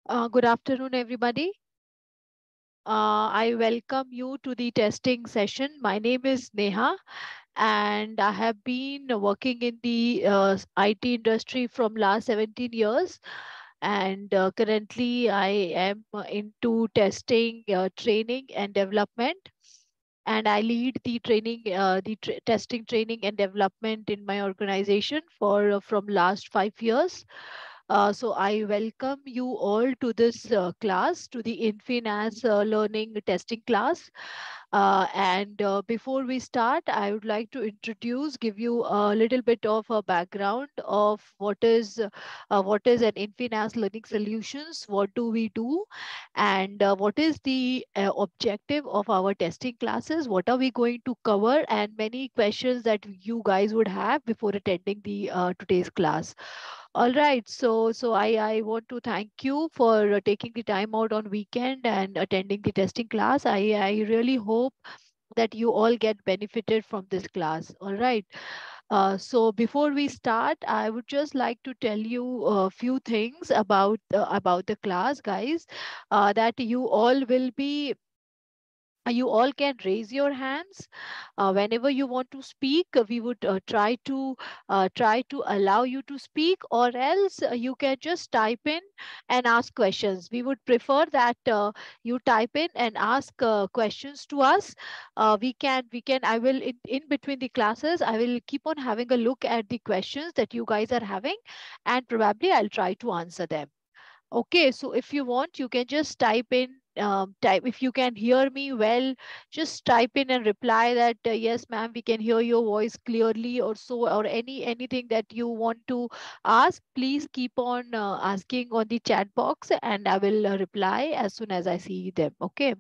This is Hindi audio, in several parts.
Good afternoon, everybody. I welcome you to the testing session. My name is Neha, and I have been working in the IT industry from last 17 years. And currently, I am into testing, training, and development. And I lead the testing, training, and development in my organization for from last 5 years. So I welcome you all to this class, to the Infinas learning testing class. And before we start, I would like to give you a little bit of a background of what is an Infinas learning solutions, what do we do, and what is the objective of our testing classes, what are we going to cover, and many questions that you guys would have before attending the today's class. All right. So I want to thank you for taking the time out on weekend and attending the testing class. I really hope that you all get benefited from this class. All right. So before we start, I would just like to tell you a few things about the class, guys. That you all can raise your hands whenever you want to speak. We would try to allow you to speak, or else you can just type in and ask questions. We would prefer that you type in and ask questions to us. We can I will in between the classes, I will keep on having a look at the questions that you guys are having, and probably I'll try to answer them. Okay, so if you want, you can just type in, type if you can hear me well, just type in and reply that yes, ma'am, we can hear your voice clearly, or so, or anything that you want to ask. Please keep on asking on the chat box, and I will reply as soon as I see them. Okay.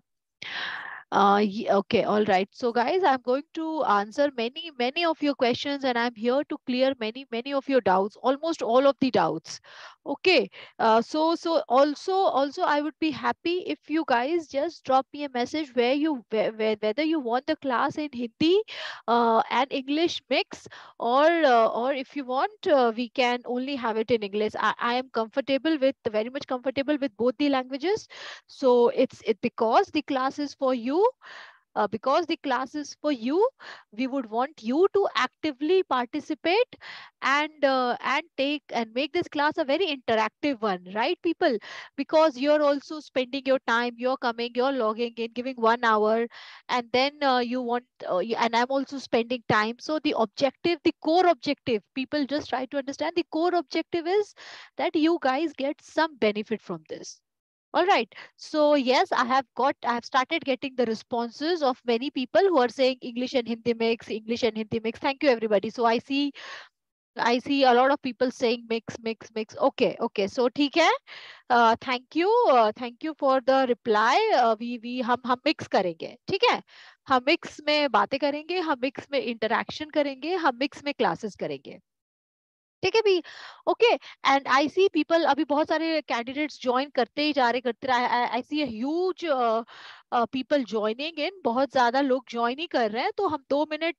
Okay, all right. So, guys, I'm going to answer many of your questions, and I'm here to clear many of your doubts, almost all of the doubts. Okay. Also, I would be happy if you guys just drop me a message whether you want the class in Hindi and English mix, or if you want, we can only have it in English. I am comfortable with very much comfortable with both the languages. So it's because the class is for you, because the class is for you, we would want you to actively participate and take and make this class a very interactive one, right, people? Because you're also spending your time, you're coming, you're logging in, giving 1 hour, and then you want and I'm also spending time. So the objective, the core objective, people just try to understand, the core objective is that you guys get some benefit from this. All right. So yes, I have started getting the responses of many people who are saying English and Hindi mix, English and Hindi mix. Thank you, everybody. So I see a lot of people saying mix, mix, mix. Okay, okay. So ठीक है. Thank you for the reply. We हम mix करेंगे. ठीक है. हम mix में बातें करेंगे, हम mix में interaction करेंगे, हम mix में classes करेंगे. ठीक है भी. Okay. And I see people, अभी बहुत सारे कैंडिडेट्स ज्वाइन करते रहे. I see huge people joining in, बहुत ज्यादा लोग ज्वाइन ही कर रहे हैं. तो हम 2 मिनट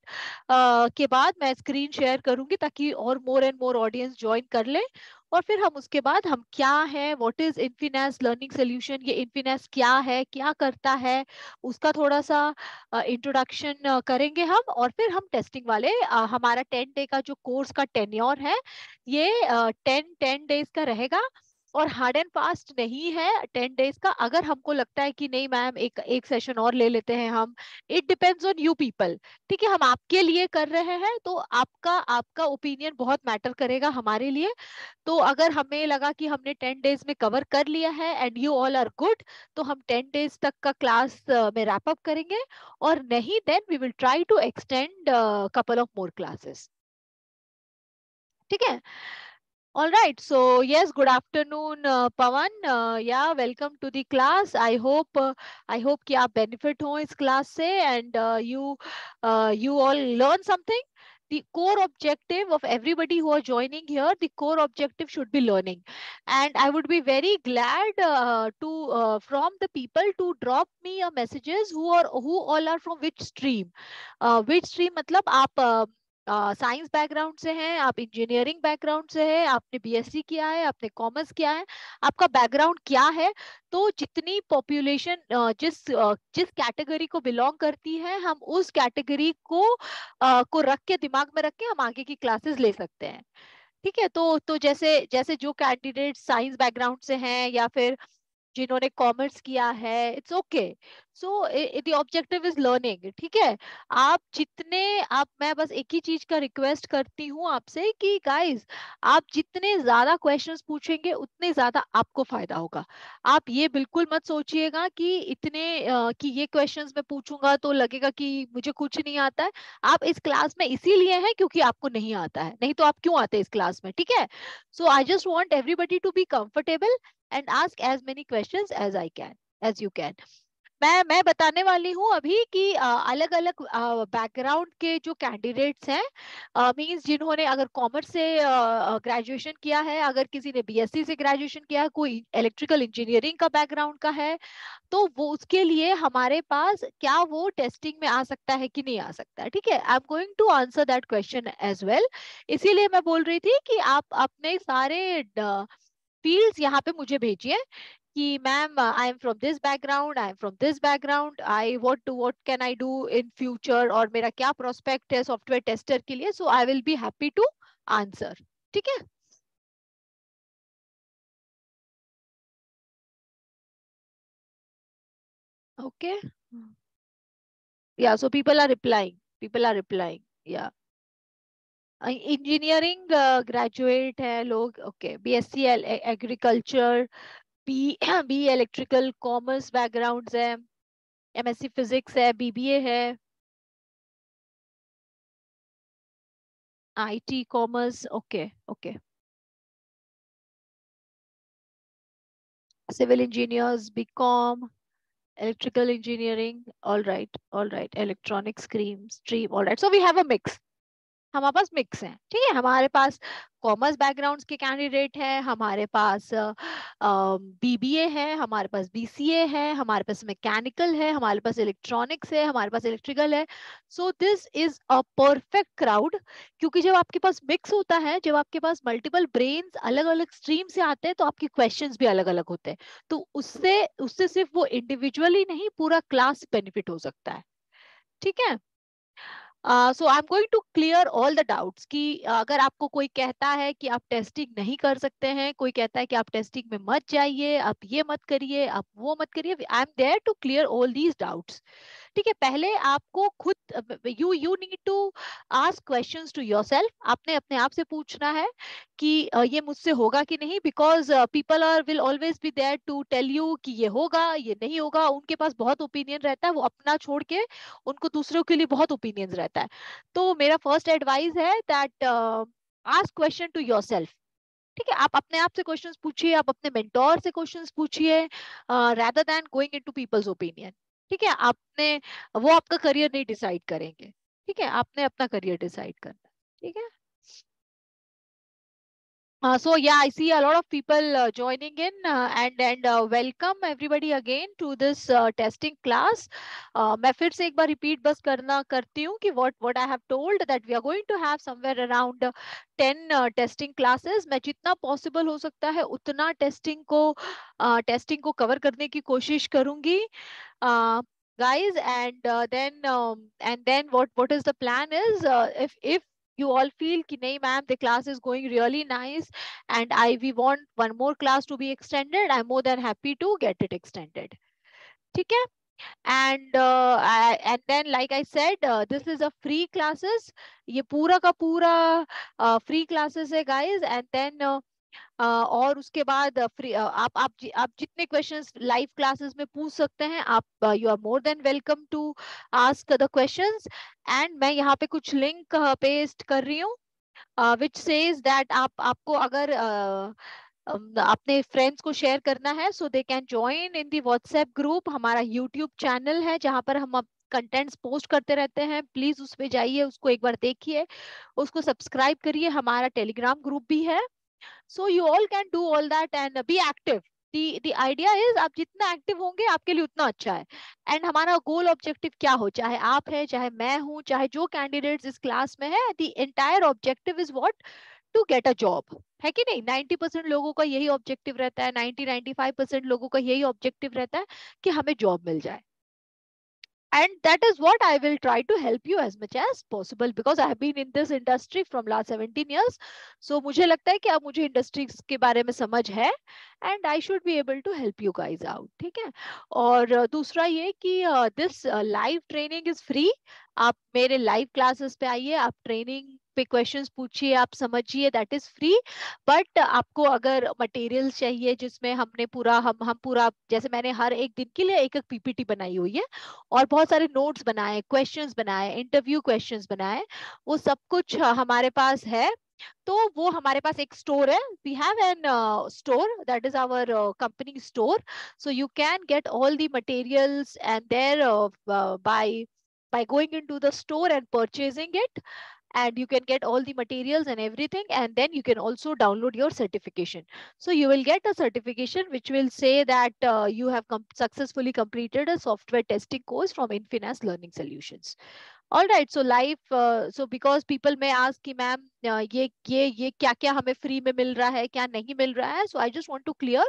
के बाद मैं स्क्रीन शेयर करूंगी, ताकि और more and more audience join कर ले. और फिर हम उसके बाद हम क्या है, व्हाट इज इन्फिनेस लर्निंग सोल्यूशन, ये इन्फिनेस क्या है, क्या करता है, उसका थोड़ा सा इंट्रोडक्शन करेंगे हम. और फिर हम टेस्टिंग वाले हमारा 10 डे का जो कोर्स का टेन्योर है, ये 10 डेज का रहेगा. और हार्ड एंड फास्ट नहीं है 10 डेज का. अगर हमको लगता है कि नहीं मैम, एक एक सेशन और ले लेते हैं हम, it depends on you people. ठीक है, हम आपके लिए कर रहे हैं, तो आपका आपका ओपिनियन बहुत मैटर करेगा हमारे लिए. तो अगर हमें लगा कि हमने 10 डेज में कवर कर लिया है and you all are good, तो हम 10 डेज तक का क्लास में रैप अप करेंगे. और नहीं, then we will try to extend couple of more classes. ठीक है. All right. So yes, good afternoon, Pawan. Yeah, welcome to the class. I hope कि आप benefit हो इस class से, and you all learn something. The core objective of everybody who are joining here, the core objective should be learning. And I would be very glad to from the people to drop me a messages who all are from which stream. Which stream मतलब आप साइंस बैकग्राउंड से हैं, आप इंजीनियरिंग बैकग्राउंड से हैं, आपने बीएससी किया है, आपने कॉमर्स किया है, आपका बैकग्राउंड क्या है, तो जितनी पॉपुलेशन जिस कैटेगरी को बिलोंग करती है, हम उस कैटेगरी को रख के, दिमाग में रख के हम आगे की क्लासेस ले सकते हैं। ठीक है, तो जैसे जैसे जो कैंडिडेट साइंस बैकग्राउंड से हैं या फिर जिन्होंने कॉमर्स किया है, it's okay. So the objective is learning. ठीक है, आप जितने आप मैं बस एक ही चीज का रिक्वेस्ट करती हूँ आपसे कि गाइस, आप जितने ज्यादा क्वेश्चंस पूछेंगे उतने ज्यादा आपको फायदा होगा। आप ये बिल्कुल मत सोचिएगा कि कि ये क्वेश्चंस मैं पूछूंगा तो लगेगा कि मुझे कुछ नहीं आता है। आप इस क्लास में इसीलिए हैं क्योंकि आपको नहीं आता है, नहीं तो आप क्यों आते हैं इस क्लास में? ठीक है, so I just want everybody to be comfortable and ask as many questions as I can, as you can. मैं बताने वाली हूँ अभी कि अलग अलग बैकग्राउंड के जो कैंडिडेट्स हैं, मींस जिन्होंने अगर कॉमर्स से ग्रेजुएशन किया है, अगर किसी ने बीएससी से ग्रेजुएशन किया है, कोई इलेक्ट्रिकल इंजीनियरिंग का बैकग्राउंड का है, तो वो उसके लिए हमारे पास क्या वो टेस्टिंग में आ सकता है कि नहीं आ सकता है। ठीक है, I am going to answer that question as well. इसीलिए मैं बोल रही थी कि आप अपने सारे फील्ड्स यहाँ पे मुझे भेजिए कि ma'am, I am from this background, I am from this background, I what can I do in future, और मेरा क्या प्रोस्पेक्ट है सॉफ्टवेयर टेस्टर के लिए। So I will be happy to answer. ठीक है, ओके, या सो पीपल आर रिप्लाइंग, या इंजीनियरिंग ग्रेजुएट है लोग, okay, BSc agriculture, B B electrical, commerce backgrounds है, एमएससी फिजिक्स है, बीबीए है, IT commerce, okay okay, civil engineers, BCom, electrical engineering, all right, electronic stream, all right. So we have a mix. हमारे पास मिक्स है। ठीक है, हमारे पास कॉमर्स बैकग्राउंड्स के कैंडिडेट हैं, हमारे पास बीबीए है, हमारे पास बीसीए है, हमारे पास मैकेनिकल है, हमारे पास इलेक्ट्रॉनिक्स है, हमारे पास इलेक्ट्रिकल है। So this is a perfect crowd, क्योंकि जब आपके पास मिक्स होता है, जब आपके पास मल्टीपल ब्रेन्स अलग अलग स्ट्रीम से आते हैं, तो आपके क्वेश्चंस भी अलग अलग होते हैं। तो उससे उससे सिर्फ वो इंडिविजुअली नहीं, पूरा क्लास बेनिफिट हो सकता है। ठीक है, so I am going to clear all the doubts कि अगर आपको कोई कहता है कि आप टेस्टिंग नहीं कर सकते हैं, कोई कहता है कि आप टेस्टिंग में मत जाइए, आप ये मत करिए, आप वो मत करिए, I am there to clear all these doubts. ठीक है, पहले आपको खुद you you need to ask questions to yourself. आपने अपने आप से पूछना है कि ये मुझसे होगा कि नहीं, because people are will always be there to tell you कि ये होगा, ये नहीं होगा। उनके पास बहुत ओपिनियन रहता है, वो अपना छोड़ के उनको दूसरों के लिए बहुत ओपिनियंस रहता है। तो मेरा फर्स्ट एडवाइस है that ask question to yourself. ठीक है, आप अपने आप से क्वेश्चंस पूछिए, आप अपने मेंटोर से क्वेश्चंस पूछिए, rather than going into peoples opinion. ठीक है, आपने वो आपका करियर नहीं डिसाइड करेंगे। ठीक है, आपने अपना करियर डिसाइड करना है। ठीक है, so yeah, I see a lot of people joining in, and welcome everybody again to this testing class. मैं फिर से एक बार repeat बस करती हूँ कि what I have told, that we are going to have somewhere around 10 testing classes. मैं जितना possible हो सकता है उतना testing को cover करने की कोशिश करूंगी, guys. And then what is the plan is, if you all feel कि नहीं ma'am, the class is going really nice and I we want one more class to be extended, I'm more than happy to get it extended. ठीक है, and then like I said, this is a free classes, ये पूरा का पूरा free classes है guys. And then और उसके बाद फ्री आप जितने क्वेश्चंस लाइव क्लासेस में पूछ सकते हैं, आप you are more than welcome to ask the questions. And मैं यहाँ पे कुछ लिंक पेस्ट कर रही हूँ, विच सेज दैट आपको अगर अपने फ्रेंड्स को शेयर करना है, so they can join in the WhatsApp group. हमारा यूट्यूब चैनल है जहाँ पर हम कंटेंट्स पोस्ट करते रहते हैं, प्लीज उस पे जाइए, उसको एक बार देखिए, उसको सब्सक्राइब करिए। हमारा टेलीग्राम ग्रुप भी है, so you all can do all that and be active. The idea is आप जितना एक्टिव होंगे आपके लिए उतना अच्छा है। एंड हमारा गोल ऑब्जेक्टिव क्या हो, चाहे आप है, चाहे मैं हूं, चाहे जो कैंडिडेट्स इस क्लास में है, the entire objective is what, to get a job, है कि नहीं? 90% लोगों का यही ऑब्जेक्टिव रहता है, 95% लोगों का यही ऑब्जेक्टिव रहता है कि हमें जॉब मिल जाए। And that is what I will try to help you as much as possible, because I have been in this industry from last 17 years. So मुझे लगता है कि अब मुझे इंडस्ट्रीज के बारे में समझ है, and I should be able to help you guys out, ठीक है? और दूसरा ये कि this live training is free. आप मेरे लाइव क्लासेस पे आइए, आप ट्रेनिंग पे क्वेश्चंस पूछिए, आप समझिए, दैट इज फ्री। बट आपको अगर मटेरियल्स चाहिए जिसमें हमने पूरा हम पूरा, जैसे मैंने हर एक दिन के लिए एक एक पीपीटी बनाई हुई है और बहुत सारे नोट्स बनाए, क्वेश्चंस बनाए, इंटरव्यू क्वेश्चंस बनाए, वो सब कुछ हमारे पास है। तो वो हमारे पास एक स्टोर है, we have an store, that is our company store. So you can get all the materials and there by going into the store and purchasing it, and you can get all the materials and everything, and then you can also download your certification. So you will get a certification which will say that you have successfully completed a software testing course from Infinas Learning Solutions. All right, so life so because people may ask कि मैम ये क्या क्या हमें फ्री में मिल रहा है, क्या नहीं मिल रहा है, so I just want to clear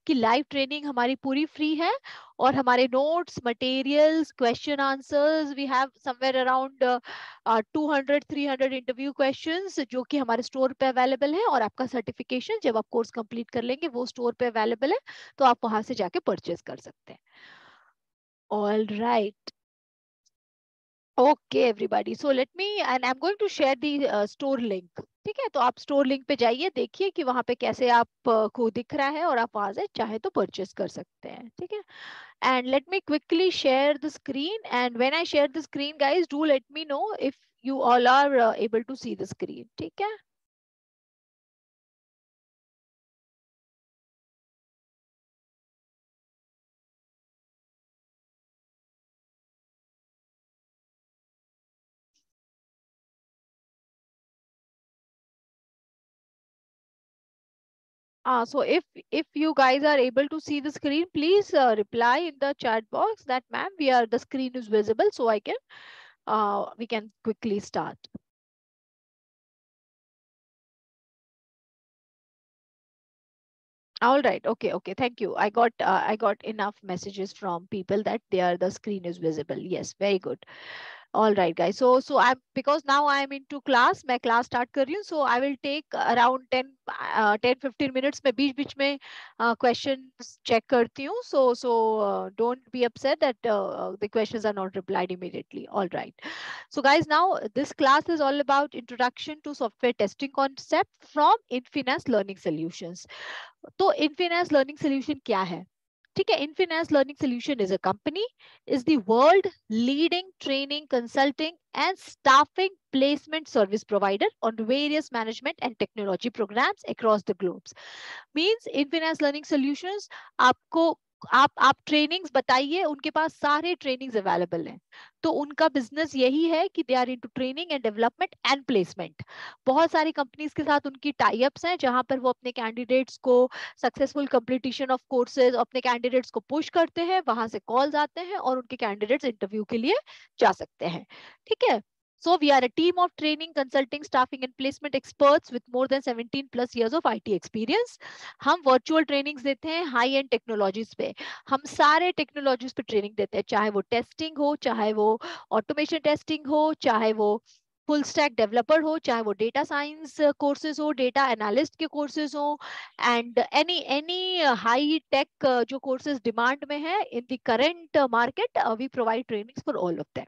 कि लाइव ट्रेनिंग हमारी पूरी फ्री है, और हमारे notes, materials, question answers, we have somewhere around 200-300 interview questions जो कि हमारे स्टोर पे अवेलेबल है, और आपका सर्टिफिकेशन जब आप कोर्स कंप्लीट कर लेंगे वो स्टोर पे अवेलेबल है, तो आप वहां से जाके परचेज कर सकते हैं। All right, okay everybody, so let me and I am going to share the store link, ठीक है? तो आप स्टोर लिंक पे जाइए, देखिए कि वहां पे कैसे आप को दिख रहा है, और आप वहां से चाहे तो परचेस कर सकते हैं, ठीक है? And let me quickly share the screen, and when I share the screen guys, do let me know if you all are able to see the screen, ठीक है? So if you guys are able to see the screen, please reply in the chat box that ma'am, the screen is visible, so I can we can quickly start. All right, okay, thank you. I got enough messages from people that the screen is visible. Yes, very good. All right, guys. So I'm, because now I'm into class, मैं class start कर रही हूँ. So I will take around 10-15 minutes में बीच में questions check करती हूँ. So don't be upset that the questions are not replied immediately. All right. So guys, now this class is all about introduction to software testing concept from Infinas Learning Solutions. तो Infinas Learning Solution क्या है? ठीक है, Infinas Learning Solution is a company, is the world leading training, consulting and staffing placement service provider on various management and technology programs across the globes. Means Infinix learning solutions आपको, आप ट्रेनिंग्स बताइए, उनके पास सारे ट्रेनिंग्स अवेलेबल हैं। तो उनका बिजनेस यही है कि they are into training and development and placement. बहुत सारी कंपनीज के साथ उनकी टाई अप्स हैं, जहां पर वो अपने कैंडिडेट्स को सक्सेसफुल कंप्लीशन ऑफ कोर्सेज, अपने कैंडिडेट्स को पुश करते हैं, वहां से कॉल्स आते हैं और उनके कैंडिडेट्स इंटरव्यू के लिए जा सकते हैं, ठीक है? So we are a team of training, consulting, staffing and placement experts with more than 17 plus years of IT experience. हम वर्चुअल ट्रेनिंग्स देते हैं हाई एंड टेक्नोलॉजीज पे। हम सारे टेक्नोलॉजीज पे ट्रेनिंग देते हैं, चाहे वो टेस्टिंग हो, चाहे वो ऑटोमेशन टेस्टिंग हो, चाहे वो फुल स्टैक डेवलपर हो, चाहे वो डेटा साइंस कोर्सेज हो, डेटा एनालिस्ट के कोर्सेज हो, and any any high tech जो कोर्सेज डिमांड में है in the current market, we provide trainings for all of them,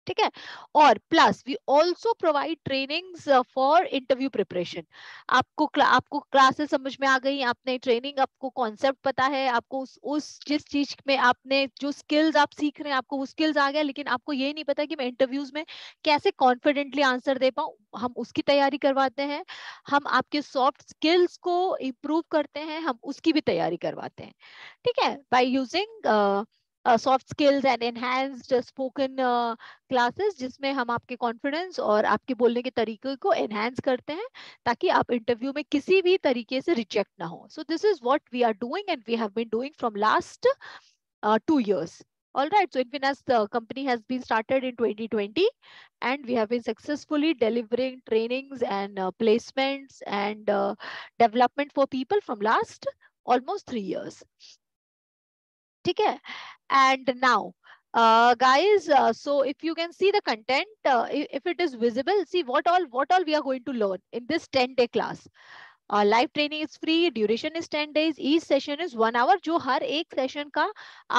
ठीक है? और plus we also provide trainings for interview preparation. आपको क्लासेस समझ में आ गई, आपने ट्रेनिंग, आपको कॉन्सेप्ट पता है, आपको उस जिस चीज में आपने जो स्किल्स आप सीख रहे हैं, आपको वो स्किल्स आ गया, लेकिन आपको ये नहीं पता कि मैं इंटरव्यूज में कैसे कॉन्फिडेंटली आंसर दे पाऊँ, हम उसकी तैयारी करवाते हैं। हम आपके सॉफ्ट स्किल्स को इम्प्रूव करते हैं, हम उसकी भी तैयारी करवाते हैं, ठीक है? By using soft skills and enhanced spoken classes, जिसमें हम आपके कॉन्फिडेंस और आपके बोलने के तरीके को एनहांस करते हैं ताकि आप इंटरव्यू में किसी भी तरीके से रिजेक्ट ना हो. So this is what we are doing and we have been doing from last 2 years. All right, so Infinex company has been started in 2020 and we have been successfully delivering trainings and placements and development for people from last almost 3 years. Okay, and now guys, so if you can see the content, if it is visible, see what all we are going to learn in this 10-day class. Live training is free, duration is 10 days, each session is 1 hour, जो हर एक सेशन का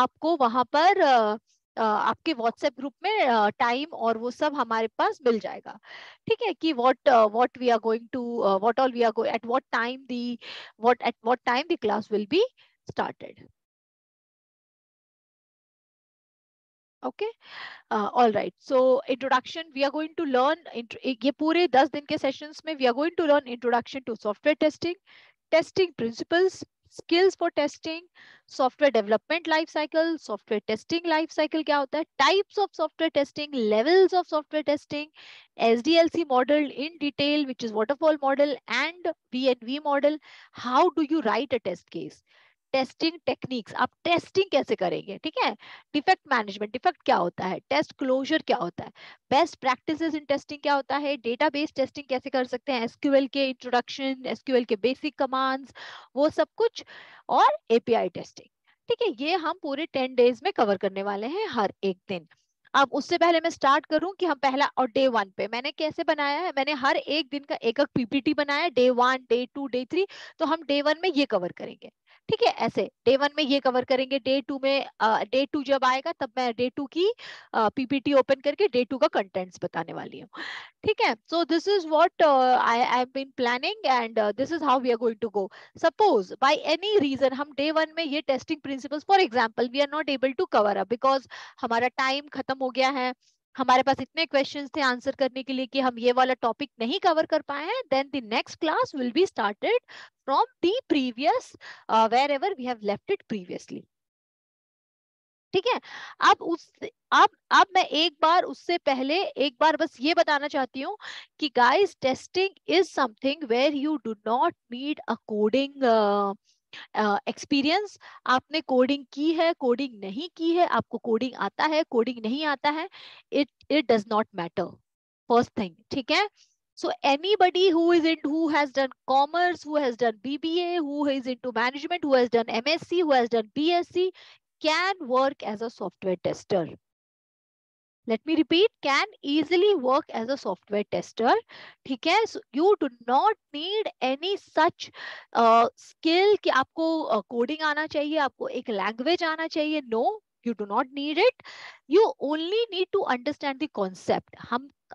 आपको वहां पर आपके व्हाट्सएप ग्रुप में टाइम और वो सब हमारे पास मिल जाएगा. ठीक है, कि what we are going to what all we are going at what time the class will be started. Okay. All right, so introduction we are going to learn. ये पूरे 10 दिन के सेशंस में we are going to learn introduction to software testing, testing principles, skills for testing, software development life cycle, software testing life cycle क्या होता है, types of software testing, levels of software testing, SDLC model in detail, which is waterfall model, and V&V model. How do you write a test case? Testing techniques, आप टेस्टिंग कैसे करेंगे. ठीक है, डिफेक्ट मैनेजमेंट, डिफेक्ट क्या होता है, टेस्ट क्लोजर क्या होता है, बेस्ट प्रैक्टिसेस इन टेस्टिंग क्या होता है, डेटाबेस टेस्टिंग कैसे कर सकते हैं, एसक्यूएल के इंट्रोडक्शन, एसक्यूएल के बेसिक कमांड्स, वो सब कुछ, और एपीआई टेस्टिंग. ठीक है, ये हम पूरे 10 डेज में कवर करने वाले हैं हर एक दिन. अब उससे पहले मैं स्टार्ट करूं कि हम पहला और डे 1 पे मैंने कैसे बनाया है, मैंने हर एक दिन का एक एक पीपीटी बनाया, डे 1, डे 2, डे 3. तो हम डे 1 में ये कवर करेंगे. ठीक है, ऐसे डे 1 में ये कवर करेंगे, डे 2 में डे 2 जब आएगा तब मैं डे 2 की पीपीटी ओपन करके डे 2 का कंटेंट्स बताने वाली हूँ. ठीक है, so this is what I have been planning and this is how we are going to go. Suppose by any reason हम डे 1 में ये testing principles for example we are not able to cover up because हमारा टाइम खत्म हो गया है, हमारे पास इतने क्वेश्चंस थे आंसर करने के लिए कि हम ये वाला टॉपिक नहीं कवर कर पाए हैं, then the next class will be started from the previous wherever we have left it previously. ठीक है, अब मैं एक बार उससे पहले एक बार बस ये बताना चाहती हूँ कि guys testing is something where you do not need a coding experience. आपने कोडिंग की है, कोडिंग नहीं की है, आपको कोडिंग आता है, कोडिंग नहीं आता है, it does not matter. First thing, ठीक है. So anybody who has done commerce, who has done BBA, who is into management, who has done MSc, who has done BSc, can work as a software tester. Let me repeat, can easily work as a software tester. ठीक है, so you do not need any such skill कि आपको कोडिंग आना चाहिए, आपको एक लैंग्वेज आना चाहिए. No, you do not need it. You only need to understand the concept.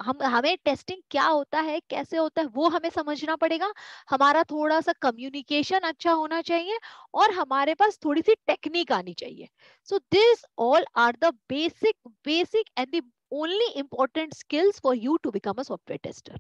हमें टेस्टिंग क्या होता है, कैसे होता है, वो हमें समझना पड़ेगा. हमारा थोड़ा सा कम्युनिकेशन अच्छा होना चाहिए और हमारे पास थोड़ी सी टेक्निक आनी चाहिए. So these all are the basic and the only important skills for you to become a software tester.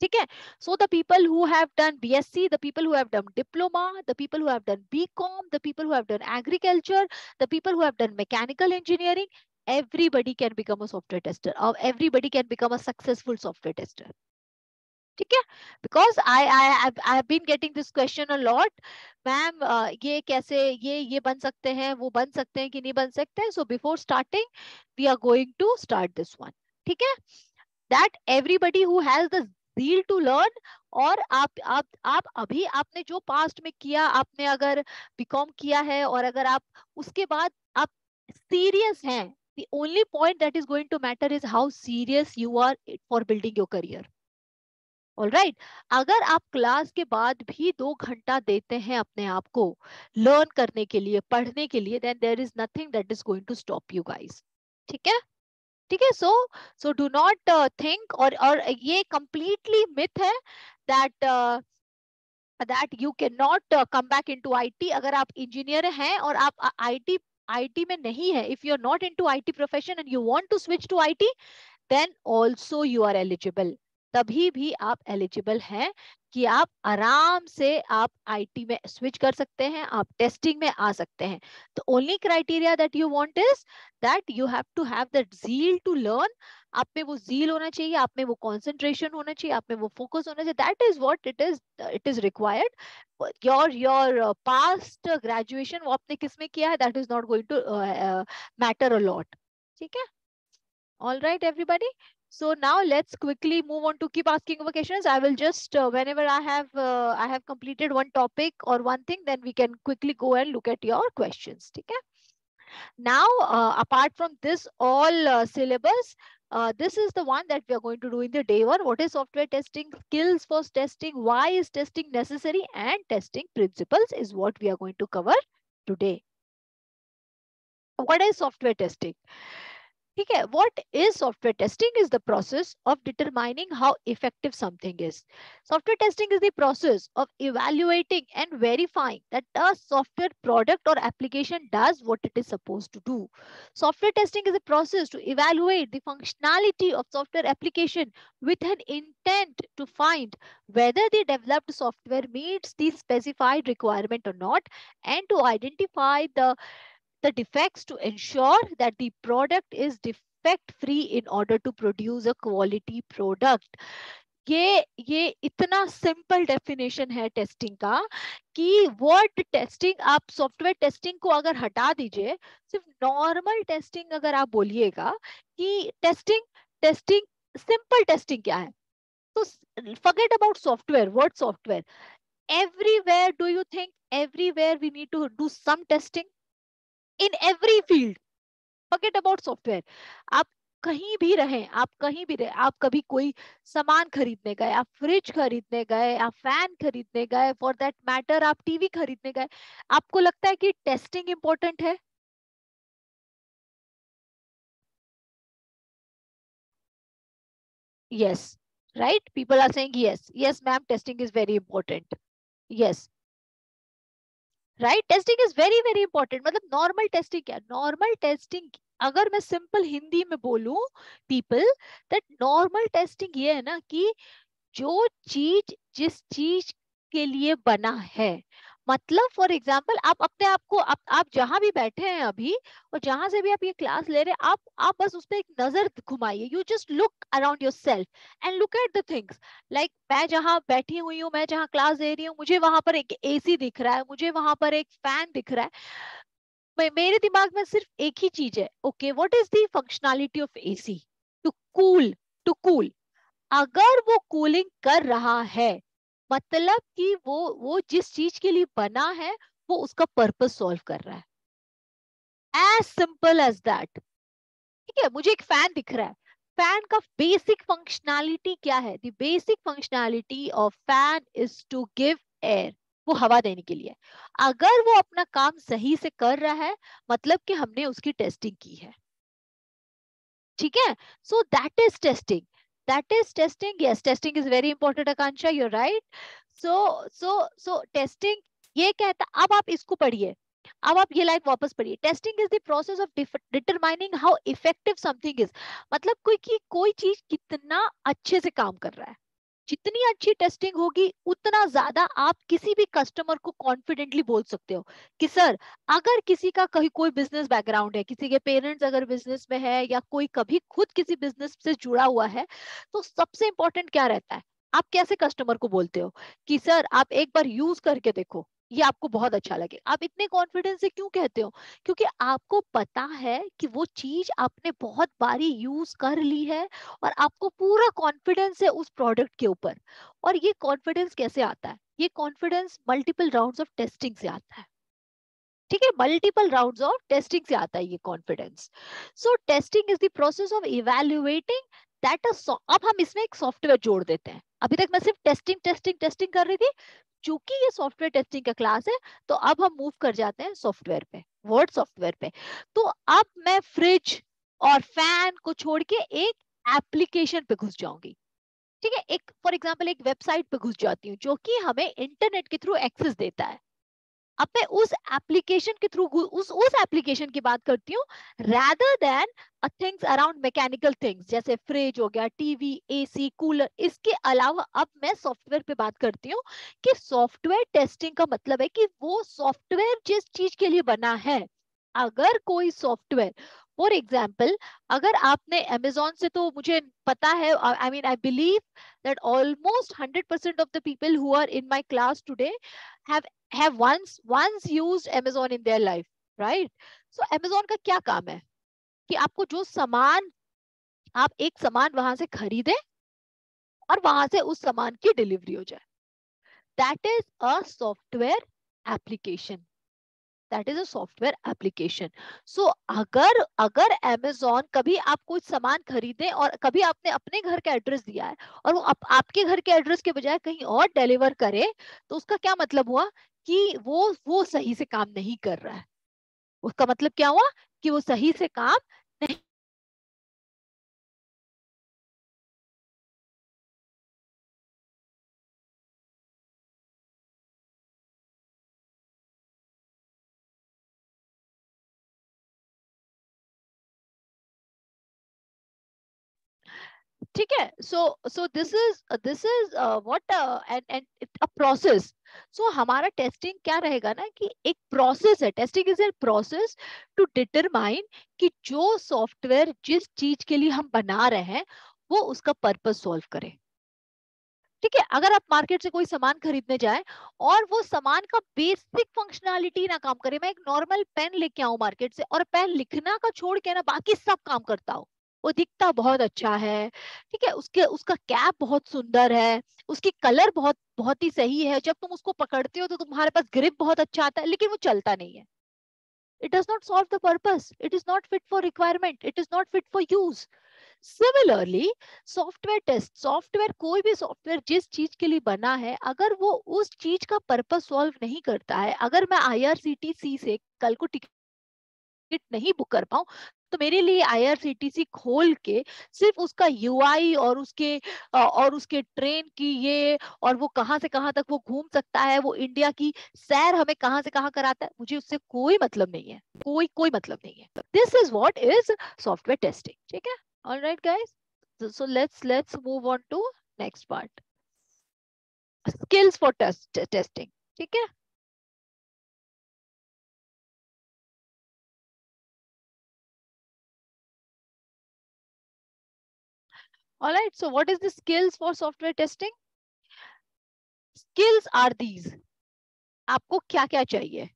ठीक है, so the people who have done BSc, the people who have done diploma, the people who have done BCom, the people who have done agriculture, the people who have done mechanical engineering, everybody can become a software tester or everybody can become a successful software tester. ठीक है, because I have been getting this question a lot, ma'am ये कैसे, ये बन सकते हैं, वो बन सकते हैं कि नहीं बन सकते हैं. So before starting we are going to start this one. ठीक है, that everybody who has the zeal to learn. और आप अभी आपने जो पास्ट में किया, आपने अगर बीकॉम किया है और अगर आप उसके बाद आप सीरियस हैं, the only point that is going to matter is how serious you are for building your career. Alright, अगर आप क्लास के बाद भी 2 घंटा देते हैं अपने आप को लर्न करने के लिए, पढ़ने के लिए, then there is nothing that is going to stop you guys. ठीक है, ठीक है. सो डू नॉट थिंक, और ये कंप्लीटली मिथ है that you can not come back into IT. अगर आप इंजीनियर हैं और आप आईटी में नहीं है, if you are not into IT profession and you want to switch to IT, then also you are eligible. तभी भी आप एलिजिबल हैं कि आप आराम से आप आईटी में स्विच कर सकते हैं, आप टेस्टिंग में आ सकते हैं. The only criteria that you want is that you have to have that zeal to learn. आप में वो ज़ील होना चाहिए, आप में वो कंसंट्रेशन होना चाहिए, आप में वो फोकस होना चाहिए. That is what it is required. Your past graduation वो आपने किस में किया है, that is not going to matter a lot. ठीक है. All right, everybody. So now let's quickly move on to keep asking over questions. I will just whenever I have completed one topic or one thing, then we can quickly go and look at your questions. Okay. Now, apart from this all syllabus, this is the one that we are going to do in the day one. What is software testing? Skills for testing. Why is testing necessary? And testing principles is what we are going to cover today. What is software testing? ठीक है. What is software testing? Is the process of determining how effective something is. Software testing is the process of evaluating and verifying that a software product or application does what it is supposed to do. Software testing is a process to evaluate the functionality of software application with an intent to find whether the developed software meets the specified requirement or not, and to identify the defects to ensure that the product is defect free in order to produce a quality product. ये इतना सिंपल डेफिनेशन है टेस्टिंग का कि वर्ड टेस्टिंग, आप सॉफ्टवेयर टेस्टिंग को अगर हटा दीजिए, सिर्फ नॉर्मल टेस्टिंग अगर आप बोलिएगा कि टेस्टिंग टेस्टिंग सिंपल टेस्टिंग क्या है, तो forget about software, word software. Everywhere, do you think everywhere we need to do some testing? In every field. Forget about software. आप कहीं भी रहें, आप कहीं भी रहे, आप कभी कोई सामान खरीदने गए, आप फ्रिज खरीदने गए, आप फैन खरीदने गए, फॉर दैट मैटर आप टीवी खरीदने गए, आपको लगता है कि टेस्टिंग इंपॉर्टेंट है? Yes, right, people are saying yes, yes ma'am, testing is very important. Yes, right. Testing is very very important. मतलब नॉर्मल टेस्टिंग क्या, नॉर्मल टेस्टिंग अगर मैं सिंपल हिंदी में बोलूं पीपल, दैट नॉर्मल टेस्टिंग ये है ना कि जो चीज जिस चीज के लिए बना है, मतलब फॉर एग्जाम्पल आप अपने आप को आप जहां भी बैठे हैं अभी और जहां से भी आप ये क्लास ले रहे हैं, आप बस उस पर एक नजर घुमाइए. You just look around yourself and look at the things. Like मैं जहां बैठी हुई हूँ, मैं जहां क्लास दे रही हूँ, मुझे वहां पर एक एसी दिख रहा है, मुझे वहां पर एक फैन दिख रहा है. मेरे दिमाग में सिर्फ एक ही चीज है, okay what is the functionality of AC? To cool. To cool. अगर वो कूलिंग कर रहा है, मतलब कि वो जिस चीज के लिए बना है वो उसका पर्पस सॉल्व कर रहा है. As simple as that. ठीक है. मुझे एक फैन दिख रहा है, फैन का बेसिक फंक्शनैलिटी क्या है? The basic functionality of fan is to give air. वो हवा देने के लिए. अगर वो अपना काम सही से कर रहा है, मतलब कि हमने उसकी टेस्टिंग की है. ठीक है. So that is testing. That is testing. Yes, testing is very important, Akansha, you're right. So testing ये कहता, अब आप इसको पढ़िए, अब आप ये लाइन वापस पढ़िए. Testing is the process of determining how effective something is. मतलब कोई चीज कितना अच्छे से काम कर रहा है. जितनी अच्छी टेस्टिंग होगी उतना ज्यादा आप किसी भी कस्टमर को कॉन्फिडेंटली बोल सकते हो कि सर, अगर किसी का कहीं कोई बिजनेस बैकग्राउंड है, किसी के पेरेंट्स अगर बिजनेस में है या कोई कभी खुद किसी बिजनेस से जुड़ा हुआ है, तो सबसे इंपॉर्टेंट क्या रहता है? आप कैसे कस्टमर को बोलते हो कि सर आप एक बार यूज करके देखो, ये आपको बहुत अच्छा लगे. आप इतने कॉन्फिडेंस से क्यों कहते हो? क्योंकि आपको पता है कि वो चीज आपने बहुत बारी यूज कर ली है और आपको पूरा कॉन्फिडेंस है उस प्रोडक्ट के ऊपर. और ये कॉन्फिडेंस कैसे आता है? ये confidence multiple rounds of testing से आता है. ठीक है. मल्टीपल राउंड्स ऑफ टेस्टिंग से आता है ये confidence. So testing is the process of evaluating that अब हम इसमें एक सॉफ्टवेयर जोड़ देते हैं. अभी तक मैं सिर्फ टेस्टिंग टेस्टिंग टेस्टिंग कर रही थी. चूंकि ये सॉफ्टवेयर टेस्टिंग का क्लास है, तो अब हम मूव कर जाते हैं सॉफ्टवेयर पे, वर्ड सॉफ्टवेयर पे. तो अब मैं फ्रिज और फैन को छोड़ के एक एप्लीकेशन पे घुस जाऊंगी. ठीक है. एक फॉर एग्जांपल एक वेबसाइट पे घुस जाती हूँ जो कि हमें इंटरनेट के थ्रू एक्सेस देता है. अब मैं उस एप्लीकेशन के थ्रू उस एप्लीकेशन की बात करती हूँ, rather than things around mechanical things जैसे फ्रिज हो गया, टीवी, एसी, कूलर। इसके अलावा अब मैं सॉफ्टवेयर पे बात करती हूँ कि सॉफ्टवेयर टेस्टिंग का मतलब है कि वो सॉफ्टवेयर जिस चीज के लिए बना है, अगर कोई सॉफ्टवेयर, फॉर एग्जाम्पल, अगर आपने अमेजोन से, तो मुझे पता है, I mean I believe that almost 100% of the people who are in my class today have have once used Amazon in their life, right? So Amazon का क्या काम है कि आपको जो सामान, आप एक सामान वहां से खरीदे और वहां से उस सामान की डिलीवरी हो जाए। That is a software application, that is a software application. So अगर अगर Amazon कभी आप कुछ सामान खरीदे और कभी आपने अपने घर का एड्रेस दिया है और वो आपके घर के एड्रेस के बजाय कहीं और डिलीवर करे, तो उसका क्या मतलब हुआ कि वो सही से काम नहीं कर रहा है। उसका मतलब क्या हुआ कि वो सही से काम नहीं। ठीक है। So this is what and a process. So हमारा टेस्टिंग क्या रहेगा ना कि एक प्रोसेस है, testing is a process to determine कि जो सॉफ्टवेयर जिस चीज के लिए हम बना रहे हैं वो उसका पर्पस सॉल्व करे। ठीक है, अगर आप मार्केट से कोई सामान खरीदने जाए और वो सामान का बेसिक फंक्शनैलिटी ना काम करे, मैं एक नॉर्मल पेन लेके आऊं मार्केट से और पेन लिखना का छोड़ के ना बाकी सब काम करता हो, वो दिखता बहुत अच्छा है, ठीक है, उसके उसका कैप बहुत सुंदर है, उसकी कलर बहुत बहुत ही सही है, जब तुम उसको पकड़ते हो तो तुम्हारे पास ग्रिप बहुत अच्छा आता है, लेकिन वो चलता नहीं है। It does not solve the purpose. It is not fit for requirement. It is not fit for use. Similarly software test, software, कोई भी सॉफ्टवेयर जिस चीज के लिए बना है, अगर वो उस चीज का पर्पस सॉल्व नहीं करता है, अगर मैं आईआरसीटीसी से कल को टिकट नहीं बुक कर पाऊं, तो मेरे लिए आईआरसीटीसी खोल के सिर्फ उसका यूआई और उसके ट्रेन की ये और वो कहां से कहां तक वो घूम सकता है, वो इंडिया की सैर हमें कहां से कहां कराता है, मुझे उससे कोई मतलब नहीं है, कोई कोई मतलब नहीं है। This is what is software testing. ठीक है, alright guys, so let's move on to next part, skills for testing। ठीक है, all right, so what is the skills for software testing? Skills are these, आपको क्या क्या चाहिए?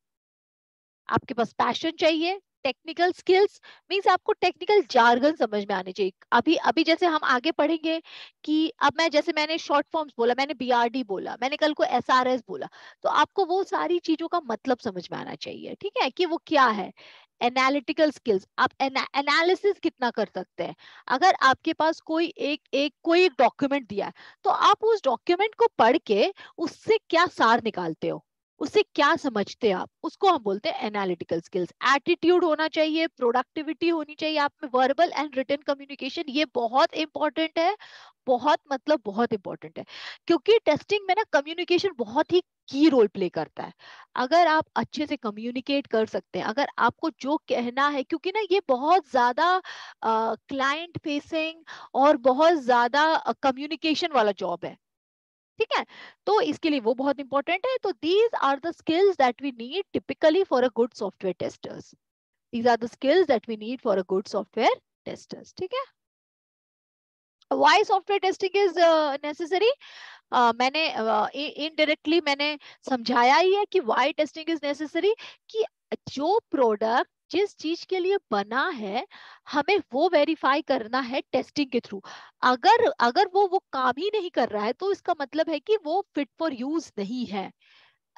आपके पास पैशन चाहिए, टेक्निकल स्किल्स मींस आपको टेक्निकल जार्गन समझ में आने चाहिए। अभी अभी जैसे हम आगे पढ़ेंगे कि अब मैं, जैसे मैंने शॉर्ट फॉर्म्स बोला, मैंने बीआरडी बोला, मैंने कल को एसआरएस बोला, तो आपको वो सारी चीजों का मतलब समझ में आना चाहिए, ठीक है, कि वो क्या है। एनालिटिकल स्किल्स, आप एनालिसिस कितना कर सकते हैं। अगर आपके पास कोई एक डॉक्यूमेंट दिया है, तो आप उस डॉक्यूमेंट को पढ़ के उससे क्या सार निकालते हो, उससे क्या समझते हैं आप, उसको हम बोलते हैं एनालिटिकल स्किल्स। एटीट्यूड होना चाहिए, प्रोडक्टिविटी होनी चाहिए आप में, वर्बल एंड रिटन कम्युनिकेशन, ये बहुत इंपॉर्टेंट है, बहुत मतलब बहुत इंपॉर्टेंट है, क्योंकि टेस्टिंग में ना कम्युनिकेशन बहुत ही की रोल प्ले करता है। अगर आप अच्छे से कम्युनिकेट कर सकते हैं, अगर आपको जो कहना है, क्योंकि ना ये बहुत ज्यादा क्लाइंट फेसिंग और बहुत ज्यादा कम्युनिकेशन वाला जॉब है, ठीक है, तो इसके लिए वो बहुत इंपॉर्टेंट है। तो these are the skills that we need typically for a good software testers, these are the skills that we need for a good software testers. ठीक है, why software testing is necessary, मैंने इनडायरेक्टली मैंने समझाया ही है कि व्हाई टेस्टिंग इज नेसेसरी, कि जो प्रोडक्ट जिस चीज के लिए बना है, हमें वो वेरीफाई करना है टेस्टिंग के थ्रू। अगर अगर वो काम ही नहीं कर रहा है, तो इसका मतलब है कि वो फिट फॉर यूज नहीं है।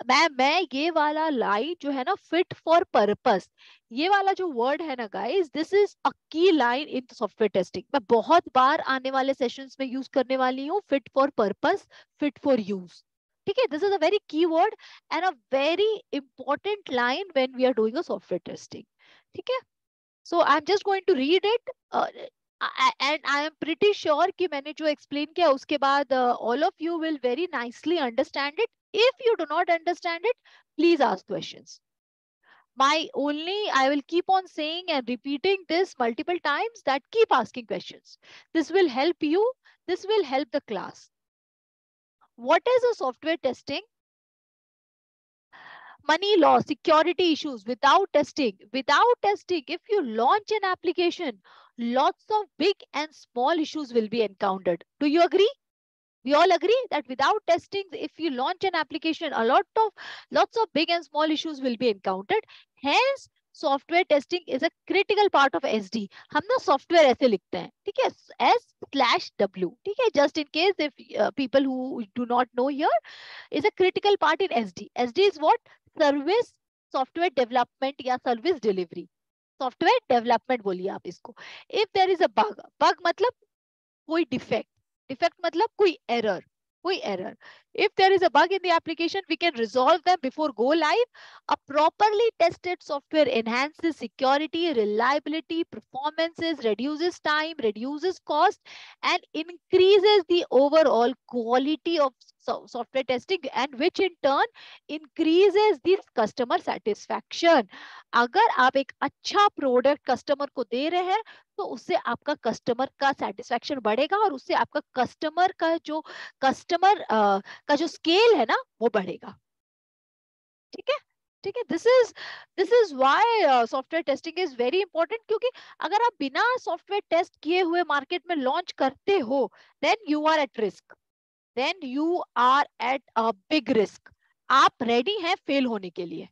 मैं ये वाला लाइन जो है ना, फिट फॉर पर्पस, ये वाला जो वर्ड है ना गाइस, दिस इज अ की लाइन इन सॉफ्टवेयर टेस्टिंग। मैं बहुत बार आने वाले सेशंस में यूज करने वाली हूँ, fit for purpose, fit for use. ठीक है, this is a very key word and a very important line when we are doing a software testing. ठीक है, so I am just going to read it and I am pretty sure कि मैंने जो एक्सप्लेन किया उसके बाद all of you will very nicely understand it. If you do not understand it, Please ask questions. I will keep on saying and repeating this multiple times, that keep asking questions. This will help you. This will help the class. What is a software testing? Money loss, security issues without testing. Without testing, if you launch an application, lots of big and small issues will be encountered. Do you agree? We all agree that without testing, if you launch an application, lots of big and small issues will be encountered. Hence, software testing is a critical part of SD. हम ना सॉफ्टवेयर ऐसे लिखते हैं, ठीक है, S/W, ठीक है, just in case if people who do not know here, is a critical part in SD. SD is what? Service software development या service delivery. Software development बोलिए आप इसको. If there is a bug मतलब कोई defect मतलब कोई error. If there is a bug in the application, we can resolve them before go live. A properly tested software enhances security, reliability, performances, reduces time, reduces cost, and increases the overall quality of software testing, and which in turn increases the customer satisfaction. अगर आप एक अच्छा प्रोडक्ट कस्टमर को दे रहे हैं, तो उससे आपका कस्टमर का सेटिस्फेक्शन बढ़ेगा, और उससे आपका कस्टमर का जो स्केल है ना, वो बढ़ेगा. ठीक है, ठीक है. This is why software testing is very important, क्योंकि अगर आप बिना सॉफ्टवेयर टेस्ट किए हुए मार्केट में लॉन्च करते हो, then you are at risk. Then you are at a big risk. आप रेडी हैं फेल होने के लिए.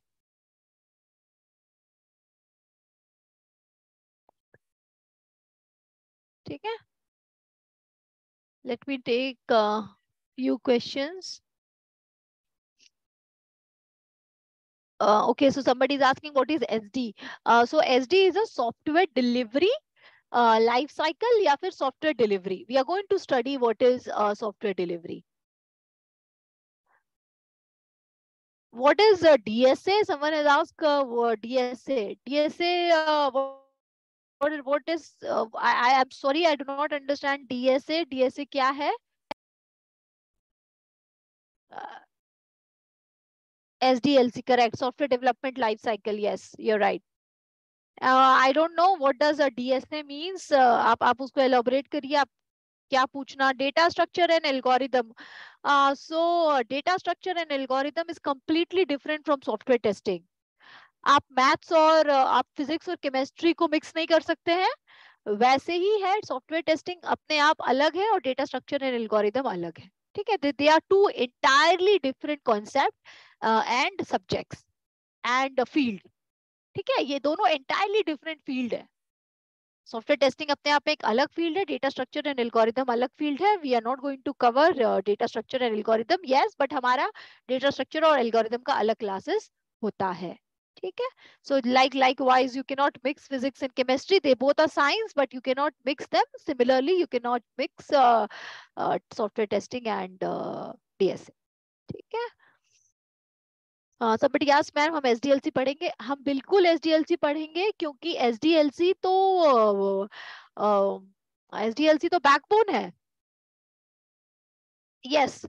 ठीक है. Let me take few questions. Okay, so somebody is asking what is SD. So SD is a software delivery life cycle या फिर software delivery. We are going to study what is software delivery. What is DSA? Someone has asked DSA. DSA. What is? I am sorry, I do not understand DSA. DSA क्या है? SDLC, correct. Software development life cycle. Yes, you're right. I don't know what does a DSA means. आप उसको elaborate करिए. आप क्या पूछना? Data structure and algorithm. So data structure and algorithm is completely different from software testing. आप मैथ्स और आप फिजिक्स और केमिस्ट्री को मिक्स नहीं कर सकते हैं. वैसे ही है सॉफ्टवेयर टेस्टिंग, अपने आप अलग है, और डेटा स्ट्रक्चर एंड एल्गोरिदम अलग है. ठीक है, they are two entirely different concept and subjects and field. ठीक है, ये दोनों एंटायरली डिफरेंट फील्ड है. सॉफ्टवेयर टेस्टिंग अपने आप में एक अलग फील्ड है, डेटा स्ट्रक्चर एंड एल्गोरिदम अलग फील्ड है. We are not going to cover data structure and algorithm, yes, but हमारा डेटा स्ट्रक्चर और एल्गोरिदम का अलग क्लासेस होता है. ठीक है. So likewise, you cannot mix physics and chemistry. They both are science, but you cannot mix them. Similarly, you cannot mix software testing and DSA. ठीक है. somebody asked, मैम हम SDLC पढ़ेंगे? हम बिल्कुल SDLC पढ़ेंगे, क्योंकि SDLC तो SDLC तो बैकबोन है. यस.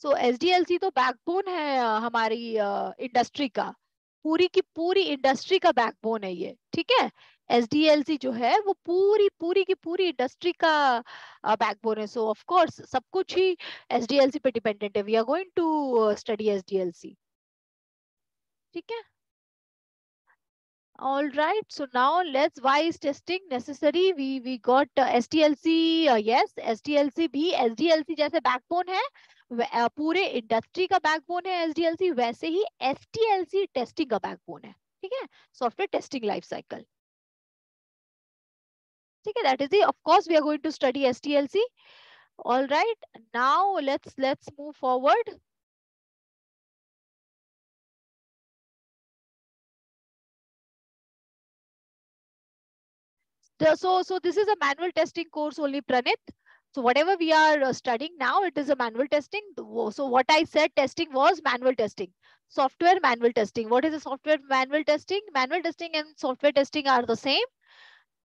सो SDLC तो बैकबोन है हमारी इंडस्ट्री का. पूरी की पूरी इंडस्ट्री का बैकबोन है ये. ठीक है. SDLC जो है वो पूरी पूरी की पूरी इंडस्ट्री का बैकबोन है. सो ऑफ कोर्स सब कुछ ही SDLC पे डिपेंडेंट है. We are going to study SDLC. ठीक है. All right. So now let's, why is testing necessary? We got SDLC. Yes, SDLC भी SDLC जैसे बैकबोन है, पूरे इंडस्ट्री का बैकबोन है SDLC, वैसे ही STLC टेस्टिंग का बैकबोन है. ठीक है, सॉफ्टवेयर टेस्टिंग लाइफ साइकिल. ठीक है, that is the, of course we are going to study STLC. All right. Now let's move forward. So this is a manual testing course only, Pranit. So whatever we are studying now, it is a manual testing. So what I said testing was manual testing. Software manual testing. What is a software manual testing? Manual testing and software testing are the same.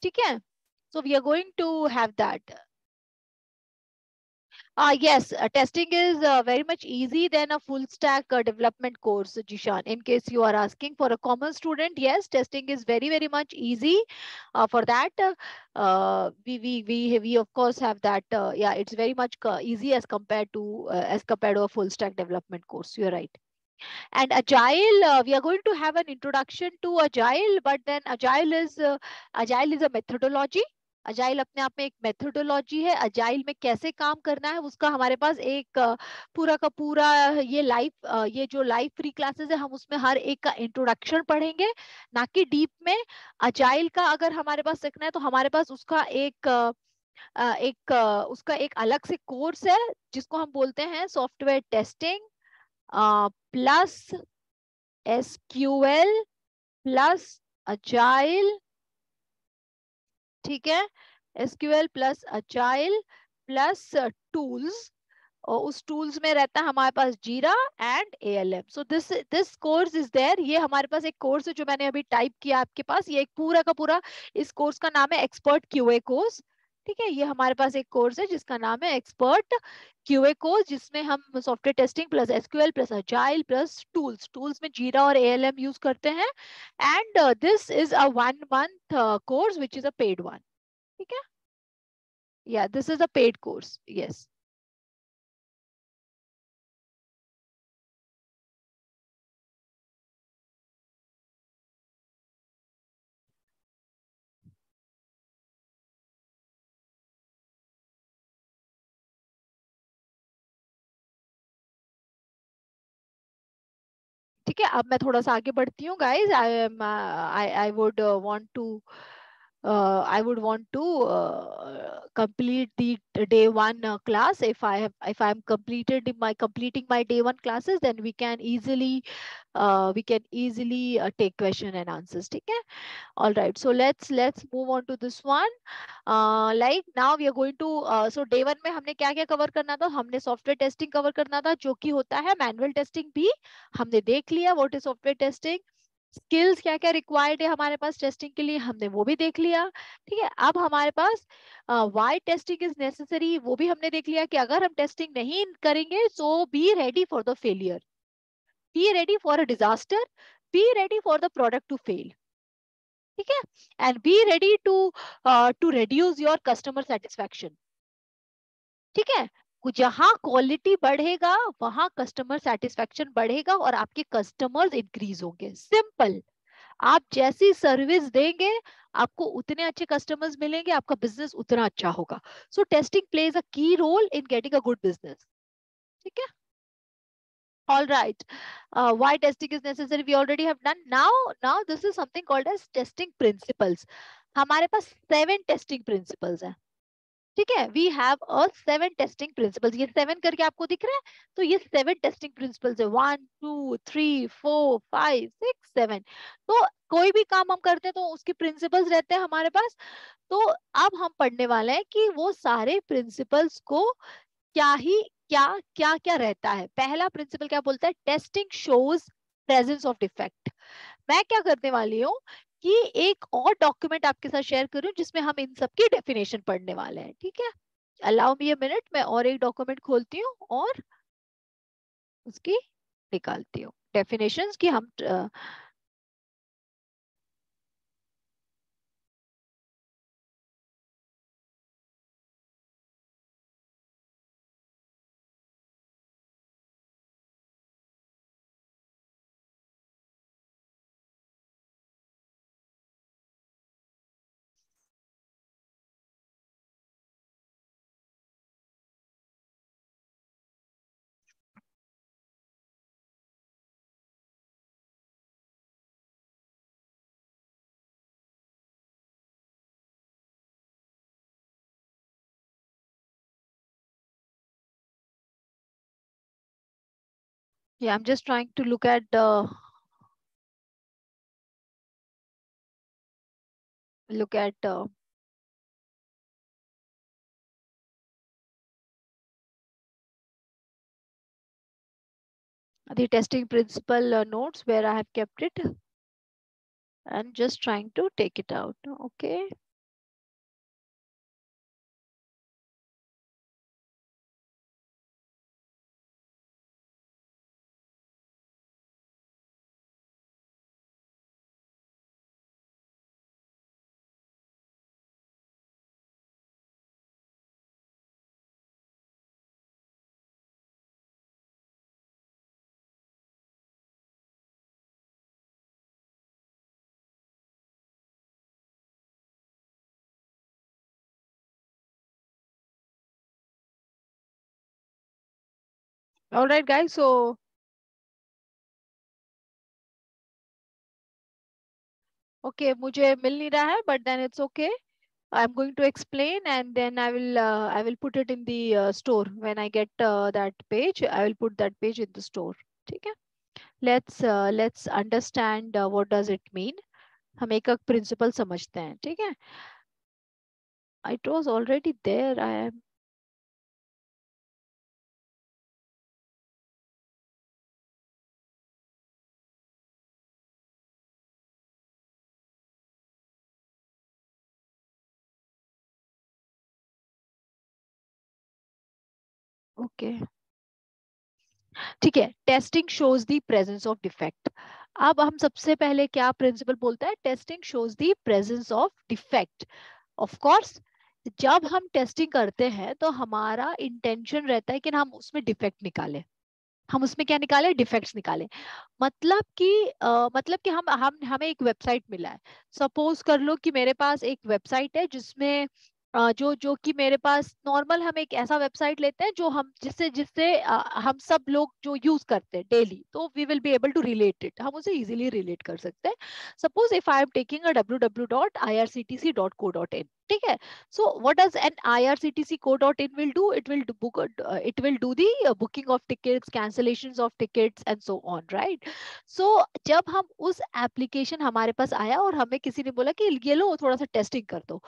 ठीक है. So we are going to have that. Yes, testing is very much easy than a full stack development course, Jishan. In case you are asking for a common student, yes, testing is very, very much easy. For that, we of course have that. Yeah, it's very much easy as compared to a full stack development course. You're right. And agile, we are going to have an introduction to agile, but then agile is a methodology. Agile अपने आप में एक मेथोडोलॉजी है. अजाइल में कैसे काम करना है उसका हमारे पास एक पूरा का पूरा ये जो लाइव फ्री क्लासेस है हम उसमें हर एक का इंट्रोडक्शन पढ़ेंगे, ना कि डीप में. अजाइल का अगर हमारे पास सीखना है तो हमारे पास उसका उसका एक अलग से कोर्स है जिसको हम बोलते हैं software testing plus SQL plus agile. ठीक है, SQL plus agile plus tools, और उस टूल्स में रहता है हमारे पास Jira and ALM. So this course is there. ये हमारे पास एक कोर्स है जो मैंने अभी टाइप किया आपके पास. ये एक पूरा का पूरा, इस कोर्स का नाम है एक्सपर्ट क्यूए कोर्स. ठीक है, ये हमारे पास एक कोर्स है जिसका नाम है एक्सपर्ट क्यूए कोर्स, जिसमें हम software testing plus SQL plus agile plus tools में जीरा और एएलएम यूज करते हैं. And this is a 1 month course which is a paid one. ठीक है, या this is a paid course. Yes. ठीक है, अब मैं थोड़ा सा आगे बढ़ती हूँ guys. I would want to I would want to complete the day one class. If I'm completing my day one classes, then we can easily take question and answers. ठीक है. All right, so let's move on to this one. Like now we are going to so day one में हमने क्या क्या कवर करना था. हमने सॉफ्टवेयर टेस्टिंग कवर करना था जो कि होता है मैनुअल टेस्टिंग भी. हमने देख लिया what is software testing. Skills क्या क्या रिक्वायर्ड है हमारे पास टेस्टिंग के लिए, हमने वो भी देख लिया. ठीक है, अब हमारे पास व्हाई टेस्टिंग इज नेसेसरी वो भी हमने देख लिया कि अगर हम टेस्टिंग नहीं करेंगे so be ready for the failure, be ready for a disaster, be ready for the product to fail. ठीक है, and be ready to reduce your customer satisfaction. ठीक है, जहां क्वालिटी बढ़ेगा वहां कस्टमर सेटिस्फैक्शन बढ़ेगा और आपके कस्टमर्स इंक्रीज होंगे. सिंपल. आप जैसी सर्विस देंगे आपको उतने अच्छे कस्टमर्स मिलेंगे, आपका बिजनेस उतना अच्छा होगा. सो testing plays a key role in getting a good business. ठीक है. All right. Why testing is necessary? We already have done. Now this is something called as testing principles. हमारे पास 7 टेस्टिंग प्रिंसिपल्स हैं. ठीक है, we have a 7 testing principles. ये 7 करके आपको दिख रहा है, तो ये 7 टेस्टिंग प्रिंसिपल्स है. 1 2 3 4 5 6 7. तो कोई भी काम हम करते हैं तो उसके प्रिंसिपल्स रहते हैं हमारे पास. तो अब हम पढ़ने वाले हैं कि वो सारे प्रिंसिपल्स को क्या ही क्या क्या क्या रहता है. पहला प्रिंसिपल क्या बोलता है, testing shows presence of defect. मैं क्या करने वाली हूँ कि एक और डॉक्यूमेंट आपके साथ शेयर करूं जिसमें हम इन सब की डेफिनेशन पढ़ने वाले हैं. ठीक है, अलाउ मी अ मिनट, मैं और एक डॉक्यूमेंट खोलती हूँ और उसकी निकालती हूँ डेफिनेशंस की हम yeah, I'm just trying to look at the testing principle notes where I have kept it and just trying to take it out. Okay. All right guys, so okay, मुझे मिल नहीं रहा है, but then it's okay. I'm going to explain and then I will put it in the store. When I get that page, I will put that page in the store. ठीक है? Let's understand what does it mean. हम एक एक प्रिंसिपल समझते हैं, ठीक है? It was already there. I am okay. ठीक है, testing shows the presence of defect. अब हम सबसे पहले क्या प्रिंसिपल बोलता है? Testing shows the presence of defect. Of course, जब हम टेस्टिंग करते हैं तो हमारा इंटेंशन रहता है कि हम उसमें डिफेक्ट निकालें. हम उसमें क्या निकाले? डिफेक्ट्स निकाले. मतलब कि हम हमें एक वेबसाइट मिला है. सपोज कर लो कि मेरे पास एक वेबसाइट है जिसमें जो जो कि मेरे पास नॉर्मल, हम एक ऐसा वेबसाइट लेते हैं जो हम जिससे जिससे हम सब लोग जो यूज करते हैं डेली, तो we will be able to relate it, हम उसे इजीली रिलेट कर सकते हैं. Suppose if I am taking a www.irctc.co.in. ठीक है? So what does an IRCTC co.in will do? It will do the booking of tickets, cancellations of tickets and so on, right? So जब हम उस एप्लीकेशन हमारे पास आया और हमें किसी ने बोला कि ये लो थोड़ा सा टेस्टिंग कर दो,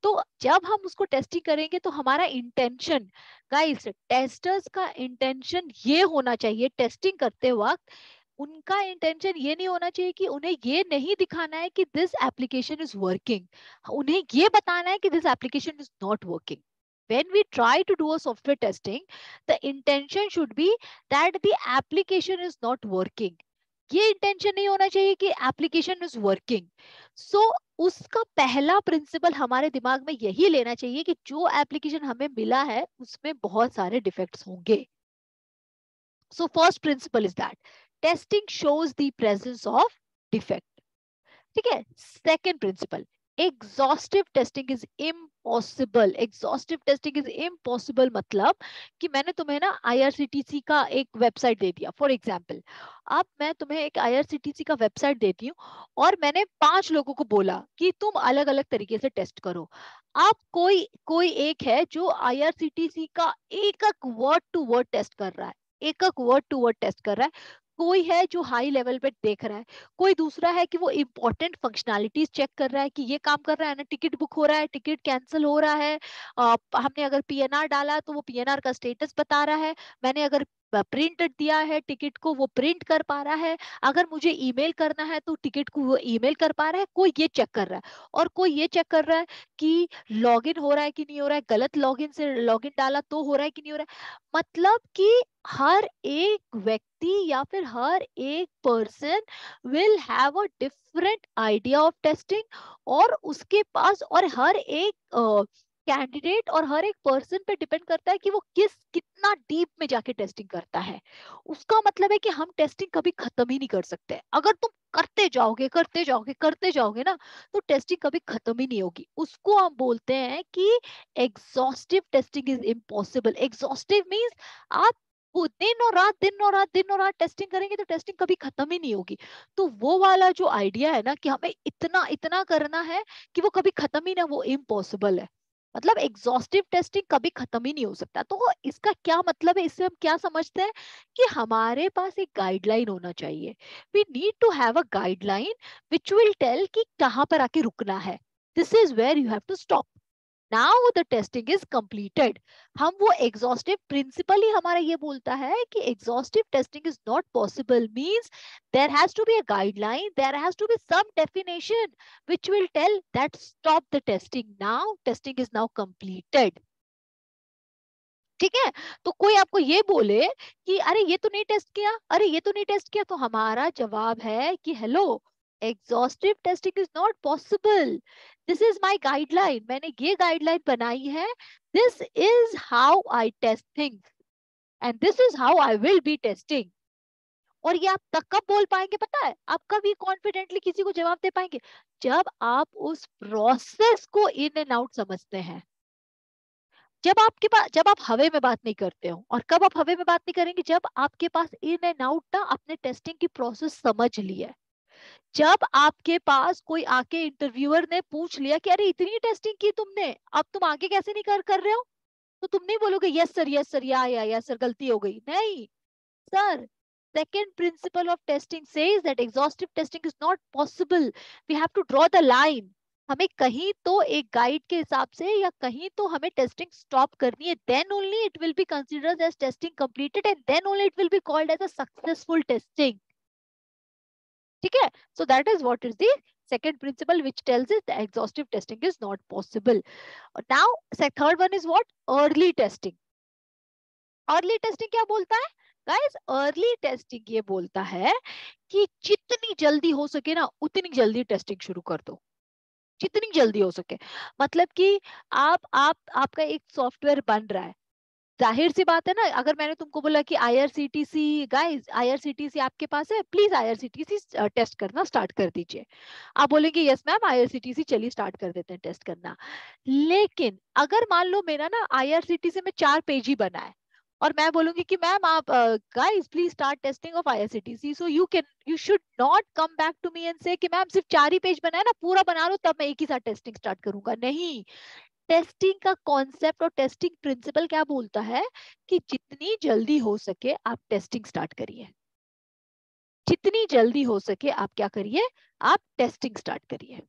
तो जब हम उसको टेस्टिंग करेंगे तो हमारा इंटेंशन, गाइस, टेस्टर्स का इंटेंशन ये होना चाहिए टेस्टिंग करते वक्त, उनका इंटेंशन ये नहीं होना चाहिए कि उन्हें ये नहीं दिखाना है कि दिस एप्लीकेशन इज वर्किंग. उन्हें ये बताना है कि this application is not working. When we try to do a software testing, the intention should be that the application is not working. ये इंटेंशन नहीं होना चाहिए कि एप्लीकेशन इज वर्किंग. सो उसका पहला प्रिंसिपल हमारे दिमाग में यही लेना चाहिए कि जो एप्लीकेशन हमें मिला है उसमें बहुत सारे डिफेक्ट्स होंगे. So first principle is that testing shows the presence of defect. ठीक है? Second principle, exhaustive testing is impossible. Exhaustive testing is impossible मतलब कि मैंने तुम्हें ना आईआरसीटीसी का एक वेबसाइट दे दिया फॉर एग्जांपल. अब मैं तुम्हें एक आईआरसीटीसी का वेबसाइट देती हूँ और मैंने 5 लोगों को बोला कि तुम अलग अलग तरीके से टेस्ट करो. अब कोई कोई एक है जो आईआरसीटीसी का एक एक वर्ड टू वर्ड टेस्ट कर रहा है, एक एक वर्ड टू वर्ड टेस्ट कर रहा है. कोई है जो हाई लेवल पे देख रहा है, कोई दूसरा है कि वो इंपॉर्टेंट फंक्शनैलिटीज चेक कर रहा है कि ये काम कर रहा है ना, टिकट बुक हो रहा है, टिकट कैंसिल हो रहा है, हमने अगर पीएनआर डाला तो वो पीएनआर का स्टेटस बता रहा है, मैंने अगर प्रिंट दिया है टिकट को वो प्रिंट कर पा रहा है, अगर मुझे ईमेल करना है तो टिकट को वो ईमेल कर पा रहा है. कोई ये चेक कर रहा है और कोई ये चेक कर रहा है कि लॉगिन हो रहा है कि नहीं हो रहा है, गलत लॉगिन से लॉगिन डाला तो हो रहा है कि नहीं हो रहा है. मतलब कि हर एक व्यक्ति या फिर हर एक person will have a different idea of testing, और उसके पास, और हर एक कैंडिडेट और हर एक पर्सन पे डिपेंड करता है कि वो कितना डीप में जाके टेस्टिंग करता है. उसका मतलब है कि हम टेस्टिंग कभी खत्म ही नहीं कर सकते. अगर तुम करते जाओगे करते जाओगे करते जाओगे ना, तो टेस्टिंग कभी खत्म ही नहीं होगी. उसको हम बोलते हैं कि exhaustive testing is impossible. Exhaustive means आप वो दिन और रात दिन और रात दिन और रात टेस्टिंग करेंगे तो टेस्टिंग कभी खत्म ही नहीं होगी. तो वो वाला जो आइडिया है ना कि हमें इतना इतना करना है कि वो कभी खत्म ही ना, वो इम्पॉसिबल है. मतलब एग्जॉस्टिव टेस्टिंग कभी खत्म ही नहीं हो सकता. तो इसका क्या मतलब है, इससे हम क्या समझते हैं कि हमारे पास एक गाइडलाइन होना चाहिए. We need to have a guideline which will tell कि कहाँ पर आके रुकना है. This is where you have to stop. Now the testing is completed. हम वो एग्जॉस्टिव प्रिंसिपल ही हमारा ये बोलता है कि exhaustive testing is not possible means there has to be a guideline, there has to be some definition which will tell that stop the testing now, testing is now completed. ठीक है? तो कोई आपको ये बोले कि अरे ये तो नहीं टेस्ट किया, अरे ये तो नहीं टेस्ट किया, तो हमारा जवाब है कि hello, exhaustive testing is not possible. This is my guideline, मैंने ये गाइडलाइन बनाई है. This is how I test things and this is how I will be testing. और ये आप तब कब बोल पाएंगे पता है? आप कब ये कॉन्फिडेंटली किसी को जवाब दे पाएंगे? जब आप उस प्रोसेस को इन एंड आउट समझते हैं. जब आप हवे में बात नहीं करते हो, और कब आप हवे में बात नहीं करेंगे, जब आपके पास इन एंड आउट ना अपने टेस्टिंग की प्रोसेस समझ ली है। जब आपके पास कोई आके इंटरव्यूअर ने पूछ लिया कि अरे इतनी टेस्टिंग की तुमने, अब तुम आगे कैसे नहीं कर कर रहे हो, तो तुम नहीं बोलोगे यस सर या यस सर गलती हो गई, नहीं sir. Second principle of testing says that exhaustive testing is not possible. We have to draw the line. हमें कहीं तो एक गाइड के हिसाब से या कहीं तो हमें टेस्टिंग स्टॉप करनी है, then only it will be considered as testing completed and then only it will be called as a successful testing. ठीक है, so that is what is the second principle which tells us that exhaustive testing is not possible. Now third one is what? Early testing. Early testing क्या बोलता है गाइस? अर्ली टेस्टिंग ये बोलता है कि जितनी जल्दी हो सके ना उतनी जल्दी टेस्टिंग शुरू कर दो, जितनी जल्दी हो सके। मतलब कि आप आपका एक सॉफ्टवेयर बन रहा है, जाहिर सी बात है ना, अगर मैंने तुमको बोला कि आईआरसीटीसी गाइस, आईआरसीटीसी आपके पास है, प्लीज आईआरसीटीसी टेस्ट करना स्टार्ट कर दीजिए। आप बोलेंगे यस मैम आईआरसीटीसी, चलिए स्टार्ट कर देते हैं टेस्ट करना। लेकिन अगर मान लो मेरा ना आईआरसीटीसी में 4 पेज ही बना है और मैं बोलूंगी कि मैम आप guys please start testing of IRCTC, so you should not come back to me and say कि मैम सिर्फ 4 ही पेज बना है ना, पूरा बना लो तब मैं एक ही साथ टेस्टिंग स्टार्ट करूंगा। नहीं, टेस्टिंग का कॉन्सेप्ट और टेस्टिंग प्रिंसिपल क्या बोलता है कि जितनी जल्दी हो सके आप टेस्टिंग स्टार्ट करिए, जितनी जल्दी हो सके आप क्या करिए, आप टेस्टिंग स्टार्ट करिए।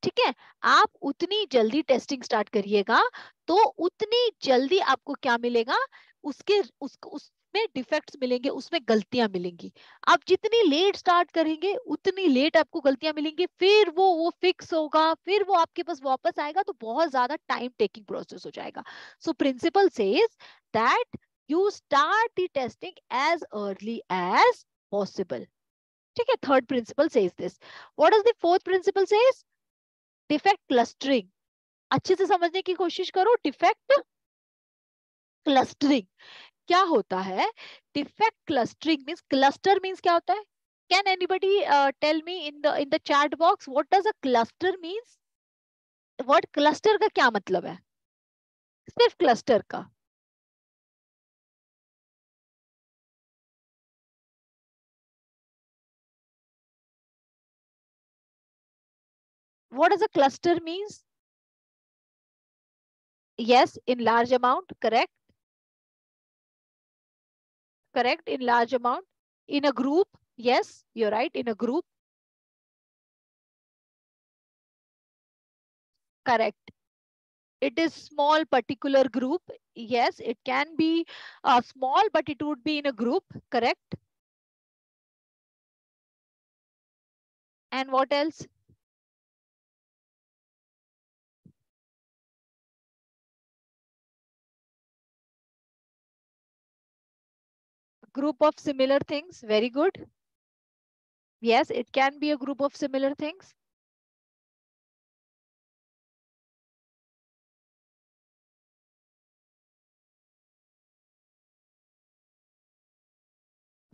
ठीक है, आप उतनी जल्दी टेस्टिंग स्टार्ट करिएगा तो उतनी जल्दी आपको क्या मिलेगा, उसमें डिफेक्ट्स मिलेंगे, उसमें गलतियां मिलेंगी। आप जितनी लेट स्टार्ट करेंगे उतनी लेट आपको गलतियां मिलेंगी, फिर वो फिक्स होगा, फिर वो आपके पास वापस आएगा तो बहुत ज्यादा टाइम टेकिंग प्रोसेस हो जाएगा। So principle says that you start the testing as early as possible. ठीक है, third principle says this. What does the fourth principle says? Defect clustering. अच्छे से समझने की कोशिश करो, डिफेक्ट क्लस्टरिंग क्या होता है? Defect clustering means, cluster means क्या होता है? Can anybody tell me in the chat box what does a cluster means? Word cluster का क्या मतलब है? सिर्फ क्लस्टर का। What does a cluster means? yes, in large amount, correct, correct, in large amount, in a group, yes, you're right, in a group, correct. It is small particular group, yes, it can be small but it would be in a group, correct. And what else? Group of similar things, very good. Yes, it can be a group of similar things.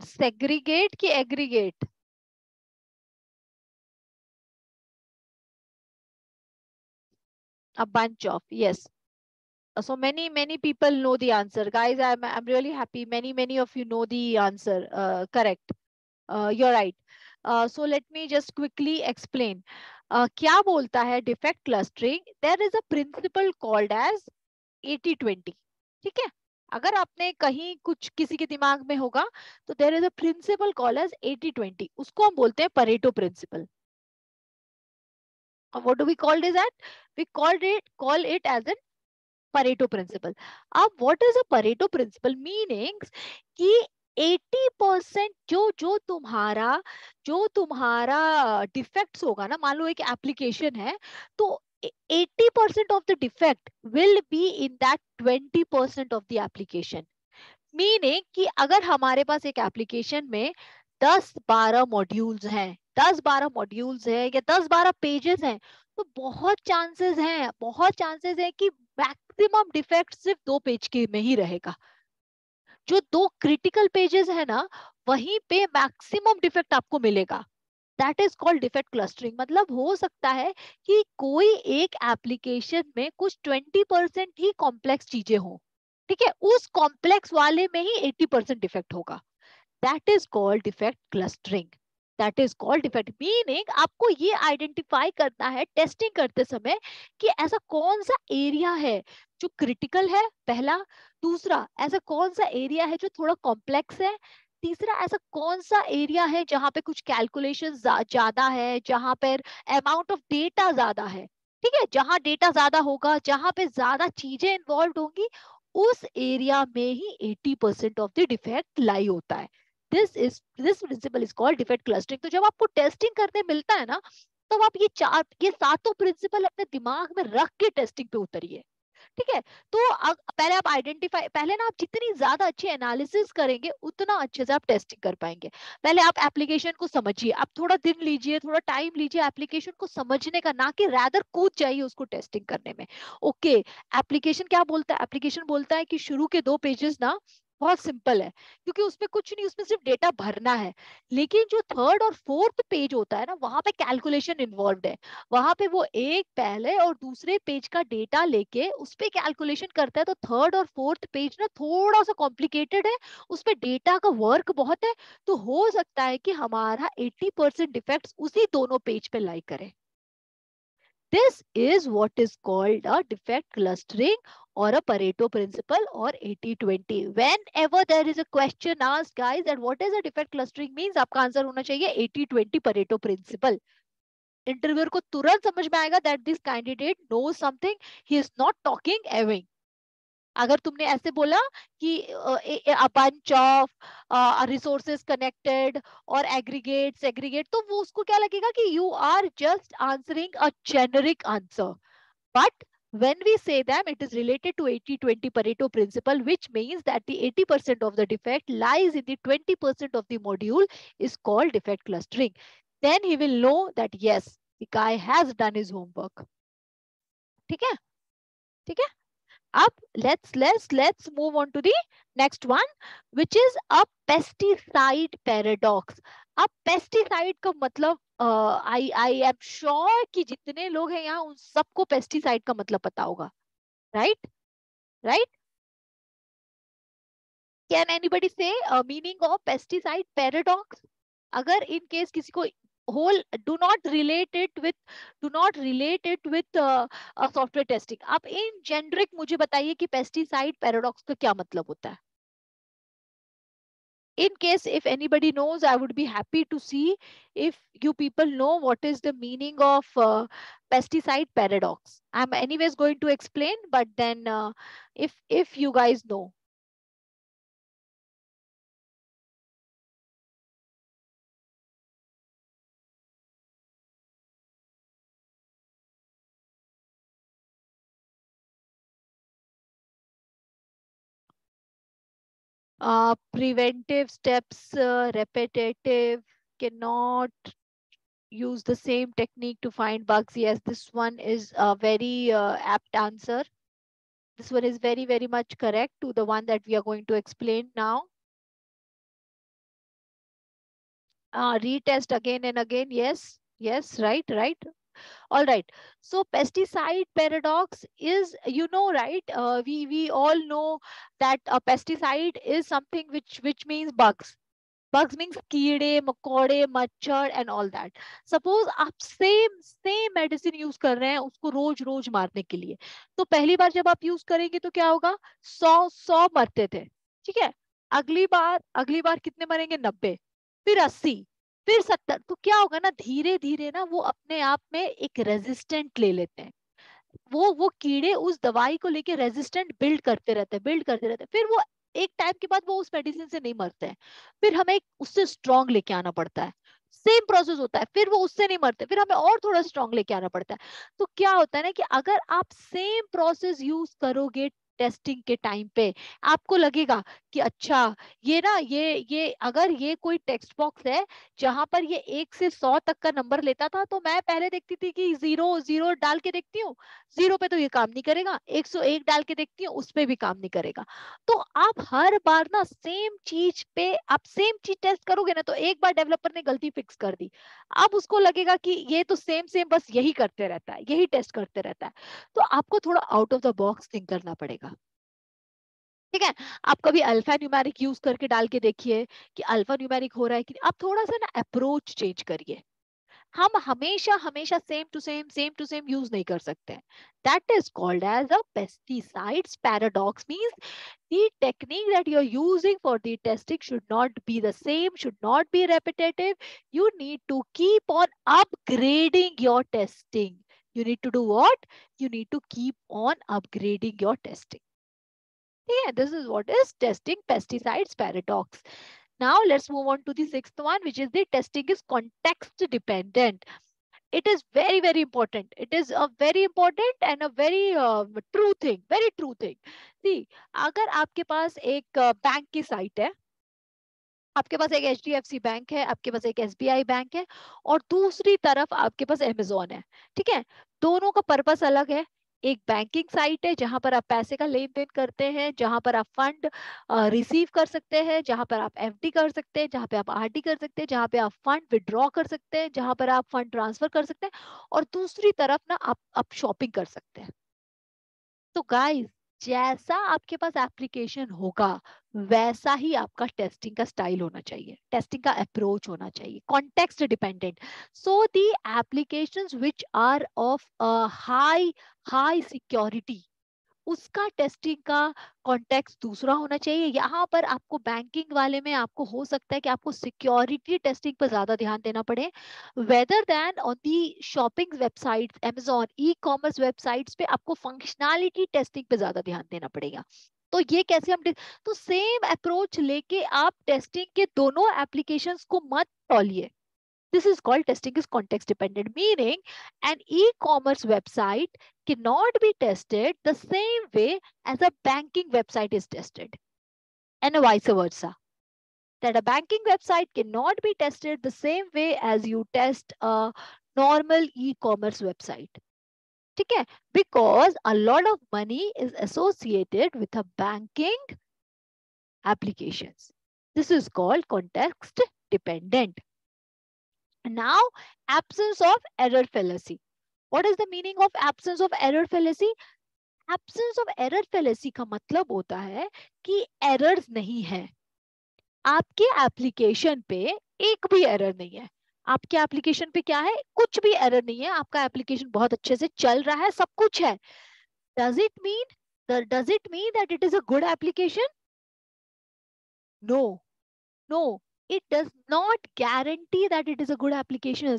Segregate ki aggregate? A bunch of, yes. So many people know the answer, guys. I'm really happy, many of you know the answer, correct. You're right. So let me just quickly explain. क्या बोलता है defect clustering? There is a principle called as 80-20। ठीक है, अगर आपने कहीं कुछ किसी के दिमाग में होगा तो there is a principle called as 80-20, उसको हम बोलते हैं Pareto principle. What do we called is that? We call it as an Pareto principle. अब what is a Pareto principle? Meanings कि 80% जो तुम्हारा डिफेक्ट्स होगा ना, मान लो एक एप्लीकेशन है तो 80% of the defect will be in that 20% of the application. Meaning कि अगर हमारे पास एक एप्लीकेशन में 10-12 मॉड्यूल्स हैं, 10-12 मॉड्यूल्स है या 10-12 पेजेस हैं, तो बहुत चांसेस है कि मैक्सिमम डिफेक्ट सिर्फ 2 पेज के में ही रहेगा। जो 2 क्रिटिकल पेजेस है ना, वहीं पे मैक्सिमम डिफेक्ट आपको मिलेगा। That is called defect clustering. मतलब हो सकता है कि कोई एक एप्लीकेशन में कुछ 20% ही कॉम्प्लेक्स चीजें हो, ठीक है, उस कॉम्प्लेक्स वाले में ही 80% डिफेक्ट होगा। That is called defect clustering. That is called defect meaning आपको ये आइडेंटिफाई करना है टेस्टिंग करते समय कि ऐसा कौन सा एरिया है जो क्रिटिकल है, पहला। दूसरा, ऐसा कौन सा एरिया है जो थोड़ा कॉम्प्लेक्स है। तीसरा, ऐसा कौन सा एरिया है जहां पे कुछ कैलकुलेशन ज्यादा है, जहां पर अमाउंट ऑफ डेटा ज्यादा है, ठीक है, जहां डेटा ज्यादा होगा, जहां पे ज्यादा चीजें इन्वॉल्व होंगी, उस एरिया में ही 80% ऑफ द डिफेक्ट लाई होता है। This principle is called defect clustering. तो जब आपको टेस्टिंग करने मिलता है ना, तो आप ये सातों प्रिंसिपल अपने दिमाग में रख के टेस्टिंग पे उतरिए, ठीक है। तो पहले आप आइडेंटिफाई, पहले ना आप जितनी ज्यादा अच्छी एनालिसिस करेंगे उतना अच्छे से आप टेस्टिंग कर पाएंगे। पहले आप एप्लीकेशन को समझिए, आप थोड़ा दिन लीजिए, थोड़ा टाइम लीजिए एप्लीकेशन को समझने का, ना कि रैदर कूद जाइए उसको टेस्टिंग करने में। ओके, एप्लीकेशन क्या बोलता है? एप्लीकेशन बोलता है कि शुरू के 2 पेजेस ना बहुत सिंपल है, क्योंकि उसमें कुछ नहीं, उसमें सिर्फ डेटा भरना है। लेकिन जो थर्ड और फोर्थ पेज होता है ना, वहां पे कैलकुलेशन इन्वॉल्व है। वहां पे वो एक पहले और दूसरे पेज का डेटा लेके उस पे कैलकुलेशन करता है। तो थर्ड और फोर्थ पेज ना थोड़ा सा कॉम्प्लिकेटेड है, उस पे डेटा का वर्क बहुत है। तो हो सकता है कि हमारा 80% डिफेक्ट्स उसी दोनों पेज पे लाई करे। This is what is called a defect clustering or a Pareto principle or 80-20. Whenever there is a question asked, guys, that what is a defect clustering means, आपका आंसर होना चाहिए 80-20 Pareto principle. इंटरव्यूअर को तुरंत समझ में आएगा that this candidate knows something, he is not talking away. अगर तुमने ऐसे बोला कि a bunch of resources connected और aggregate segregate, तो वो उसको क्या लगेगा कि you are just answering a generic answer. But when we say them, it is related to 80-20 Pareto principle, which means that the 80% of the defect lies in the 20% of the module, is called defect clustering. Then he will know that yes, the guy has done his homework. ठीक है, ठीक है। अब let's move on to the next one, which is a pesticide paradox. अब पेस्टिसाइड का मतलब आई एम श्योर कि जितने लोग हैं यहाँ उन सबको पेस्टिसाइड का मतलब पता होगा, right? Right? Can anybody say meaning of pesticide paradox? अगर इन केस किसी को होल, do not relate it with software testing, आप इन जेनरिक मुझे बताइए कि पेस्टिसाइड पैराडॉक्स का क्या मतलब होता है। In case if anybody knows, I would be happy to see if you people know what is the meaning of pesticide paradox. I'm anyways going to explain, but then if you guys know. Preventive steps, repetitive, cannot use the same technique to find bugs. Yes, this one is a very apt answer. This one is very, very much correct to the one that we are going to explain now. Retest again and again. Yes, yes, right, right. All right. So pesticide paradox is, you know, right? We all know that a pesticide is something which means bugs. Bugs means कीड़े मकोड़े मच्छर and all that. Suppose आप same medicine use कर रहे हैं उसको रोज रोज मारने के लिए, तो पहली बार जब आप यूज करेंगे तो क्या होगा, 100 मरते थे, ठीक है। अगली बार कितने मरेंगे, 90, फिर 80, फिर 70। तो क्या होगा ना, धीरे धीरे ना वो अपने आप में एक रेजिस्टेंट ले लेते हैं। वो कीड़े उस दवाई को लेके रेजिस्टेंट बिल्ड करते रहते हैं, फिर वो एक टाइम के बाद वो उस मेडिसिन से नहीं मरते हैं, फिर हमें उससे स्ट्रॉन्ग लेके आना पड़ता है। सेम प्रोसेस होता है, फिर वो उससे नहीं मरते, फिर हमें और थोड़ा स्ट्रॉन्ग लेके आना पड़ता है। तो क्या होता है ना कि अगर आप सेम प्रोसेस यूज करोगे टेस्टिंग के टाइम पे आपको लगेगा कि अच्छा ये अगर ये कोई टेक्स्ट बॉक्स है जहां पर ये 1 से 100 तक का नंबर लेता था, तो मैं पहले देखती थी कि 0 0 डाल के देखती हूँ, 0 पे तो ये काम नहीं करेगा, 101 डाल के देखती हूँ, उस पे भी काम नहीं करेगा। तो आप हर बार ना सेम चीज पे आप सेम चीज टेस्ट करोगे ना, तो एक बार डेवलपर ने गलती फिक्स कर दी, अब उसको लगेगा कि ये तो सेम सेम बस यही करते रहता है, यही टेस्ट करते रहता है। तो आपको थोड़ा out of the box think करना पड़ेगा। ठीक है, आप कभी अल्फा न्यूमेरिक यूज करके डाल के देखिए कि अल्फा न्यूमेरिक हो रहा है कि नहीं। आप थोड़ा सा ना अप्रोच चेंज करिए। हम हमेशा हमेशा सेम टू सेम यूज नहीं कर सकते। That is called as a pesticides paradox, means the technique that you're using for the testing should not be the same, should not be repetitive. You need to keep on upgrading your testing. You need to do what? You need to keep on upgrading your testing. Yeah, this is what is testing pesticides paradox. Now let's move on to the sixth one, which is the testing is context dependent. It is very very important. It is a very important and a very true thing, very true thing. See, अगर आपके पास एक बैंक की साइट है, आपके पास एक HDFC बैंक है, आपके पास एक SBI बैंक है, और दूसरी तरफ आपके पास Amazon है। ठीक है, दोनों का पर्पस अलग है। एक बैंकिंग साइट है जहां पर आप पैसे का लेन देन करते हैं, जहां पर आप फंड रिसीव कर सकते हैं, जहां पर आप FD कर सकते हैं, जहां पे आप RD कर सकते हैं, जहां पे आप फंड विड्रॉ कर सकते हैं, जहां पर आप फंड ट्रांसफर कर सकते हैं, और दूसरी तरफ ना आप शॉपिंग कर सकते हैं। तो गाइस, जैसा आपके पास एप्लीकेशन होगा वैसा ही आपका टेस्टिंग का स्टाइल होना चाहिए, टेस्टिंग का अप्रोच होना चाहिए, context dependent. So the applications which are of high high security, उसका टेस्टिंग का कॉन्टेक्स्ट दूसरा होना चाहिए। यहाँ पर आपको बैंकिंग वाले में आपको हो सकता है कि आपको सिक्योरिटी टेस्टिंग पर ज्यादा ध्यान देना पड़े, whether than on the shopping websites, Amazon e commerce websites पे आपको फंक्शनैलिटी टेस्टिंग पे ज्यादा ध्यान देना पड़ेगा। तो ये कैसे तो सेम अप्रोच लेके आप टेस्टिंग के दोनों एप्लीकेशंस को मत तौलिए। This is called testing is context dependent, meaning an e-commerce website cannot be tested the same way as a banking website is tested, and vice versa. That a banking website cannot be tested the same way as you test a normal e-commerce website. ठीक है? Because a lot of money is associated with a banking applications. This is called context dependent. Now, absence of error fallacy. What is the meaning of absence of error fallacy? Absence of error fallacy का मतलब होता है कि errors नहीं है, आपके एप्लीकेशन पे एक भी एरर नहीं है। आपके एप्लीकेशन पे क्या है? कुछ भी एरर नहीं है, आपका एप्लीकेशन बहुत अच्छे से चल रहा है, सब कुछ है। Does it mean does it mean that it is a good application? No, no, it does not guarantee that it is a good application.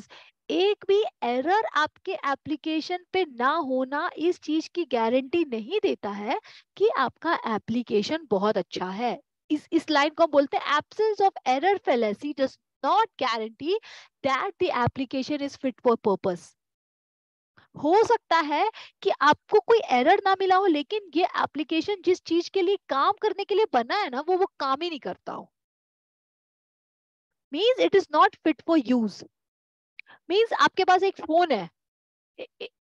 एक भी एरर आपके एप्लीकेशन पे ना होना इस चीज की गारंटी नहीं देता है कि आपका एप्लीकेशन बहुत अच्छा है। इस लाइन को हम बोलते हैं absence of error fallacy does not guarantee that the application is fit for purpose. हो सकता है कि आपको कोई एरर ना मिला हो, लेकिन ये एप्लीकेशन जिस चीज के लिए काम करने के लिए बना है ना, वो काम ही नहीं करता हो। Means it is not fit for use. Means आपके पास एक फोन है,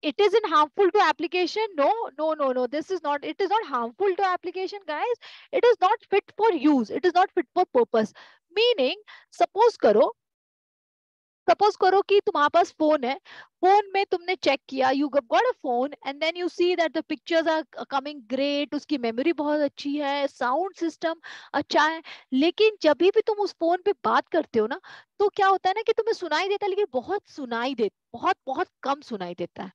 it isn't harmful to application? No, no, no, no, this is not, it is not harmful to application, guys. It is not fit for use, it is not fit for purpose. Meaning, suppose करो कि तुम्हारे पास फोन है, फोन में तुमने चेक किया, you got a phone and then you see that the pictures are coming great, उसकी मेमोरी बहुत अच्छी है, साउंड सिस्टम अच्छा है, लेकिन जब भी तुम उस फोन पे बात करते हो ना, तो क्या होता है ना कि तुम्हें सुनाई देता है, लेकिन बहुत बहुत कम सुनाई देता है।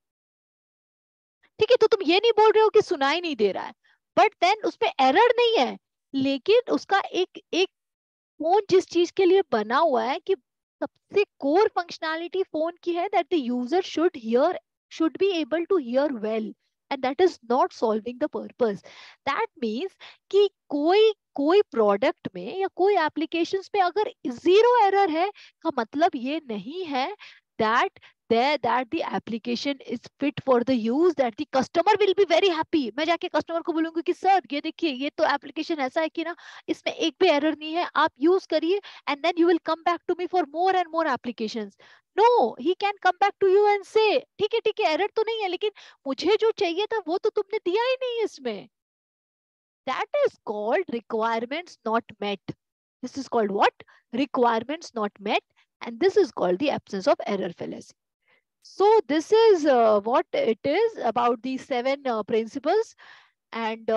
ठीक है, तो तुम ये नहीं बोल रहे हो कि सुनाई नहीं दे रहा है, बट देन उसमें एरर नहीं है, लेकिन उसका एक एक फोन जिस चीज के लिए बना हुआ है कि सबसे कोर फंक्शनैलिटी फोन की है that the user should be able to hear well, and that is not solving the purpose. That means कि कोई कोई प्रोडक्ट में या कोई एप्लीकेशंस में अगर जीरो एरर है, का मतलब ये नहीं है that the application is fit for the use, that the customer will be very happy. मैं जाके customer को बोलूंगी कि सर ये देखिए ये तो application ऐसा है कि ना इसमें एक भी error नहीं है, आप use करिए and then you will come back to me for more and more applications. No, he can come back to you and say ठीक है error तो नहीं है लेकिन मुझे जो चाहिए था वो तो तुमने दिया ही नहीं इसमें. That is called requirements not met. This is called what? Requirements not met, and this is called the absence of error fallacy. So this is what it is about these 7 principles. And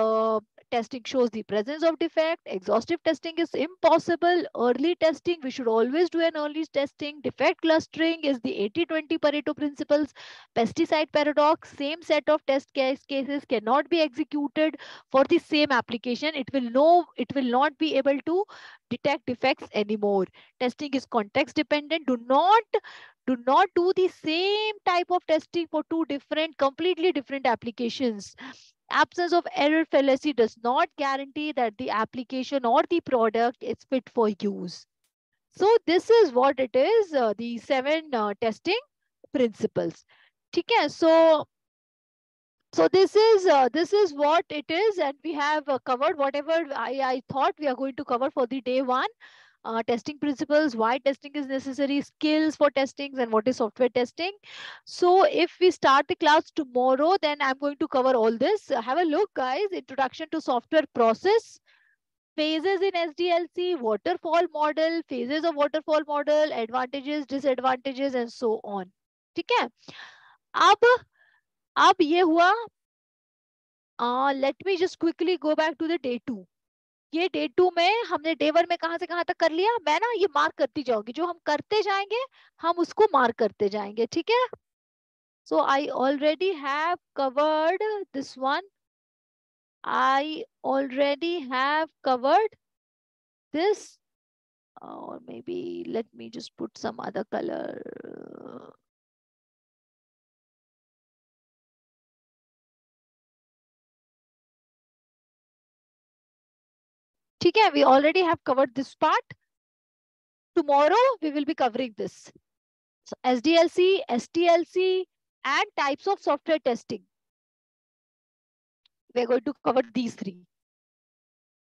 testing shows the presence of defect. Exhaustive testing is impossible. Early testing, we should always do an early testing. Defect clustering is the 80-20 Pareto principles. Pesticide paradox, same set of test cases cannot be executed for the same application. It will not be able to detect defects anymore. Testing is context dependent. Do not do the same type of testing for two completely different applications. Absence of error fallacy does not guarantee that the application or the product is fit for use. So this is what it is, the 7 testing principles. Okay, so this is what it is, and we have covered whatever I thought we are going to cover for the day 1. Testing principles, why testing is necessary, skills for testing, and what is software testing. So if we start the class tomorrow, then I'm going to cover all this. Have a look, guys. Introduction to software process, phases in SDLC, waterfall model, phases of waterfall model, advantages, disadvantages, and so on. ठीक है? अब ये हुआ. Let me just quickly go back to the day 2. ये डे 2 में हमने डे 1 में कहां से कहां तक कर लिया. मैं ना ये मार्क करती जाऊंगी, जो हम करते जाएंगे हम उसको मार्क करते जाएंगे. ठीक है? So I already have covered this one. I already have covered this, or maybe let me just put some other color. ठीक है? We already have covered this part. Tomorrow we will be covering this. So SDLC, STLC, and types of software testing. We are going to cover these 3.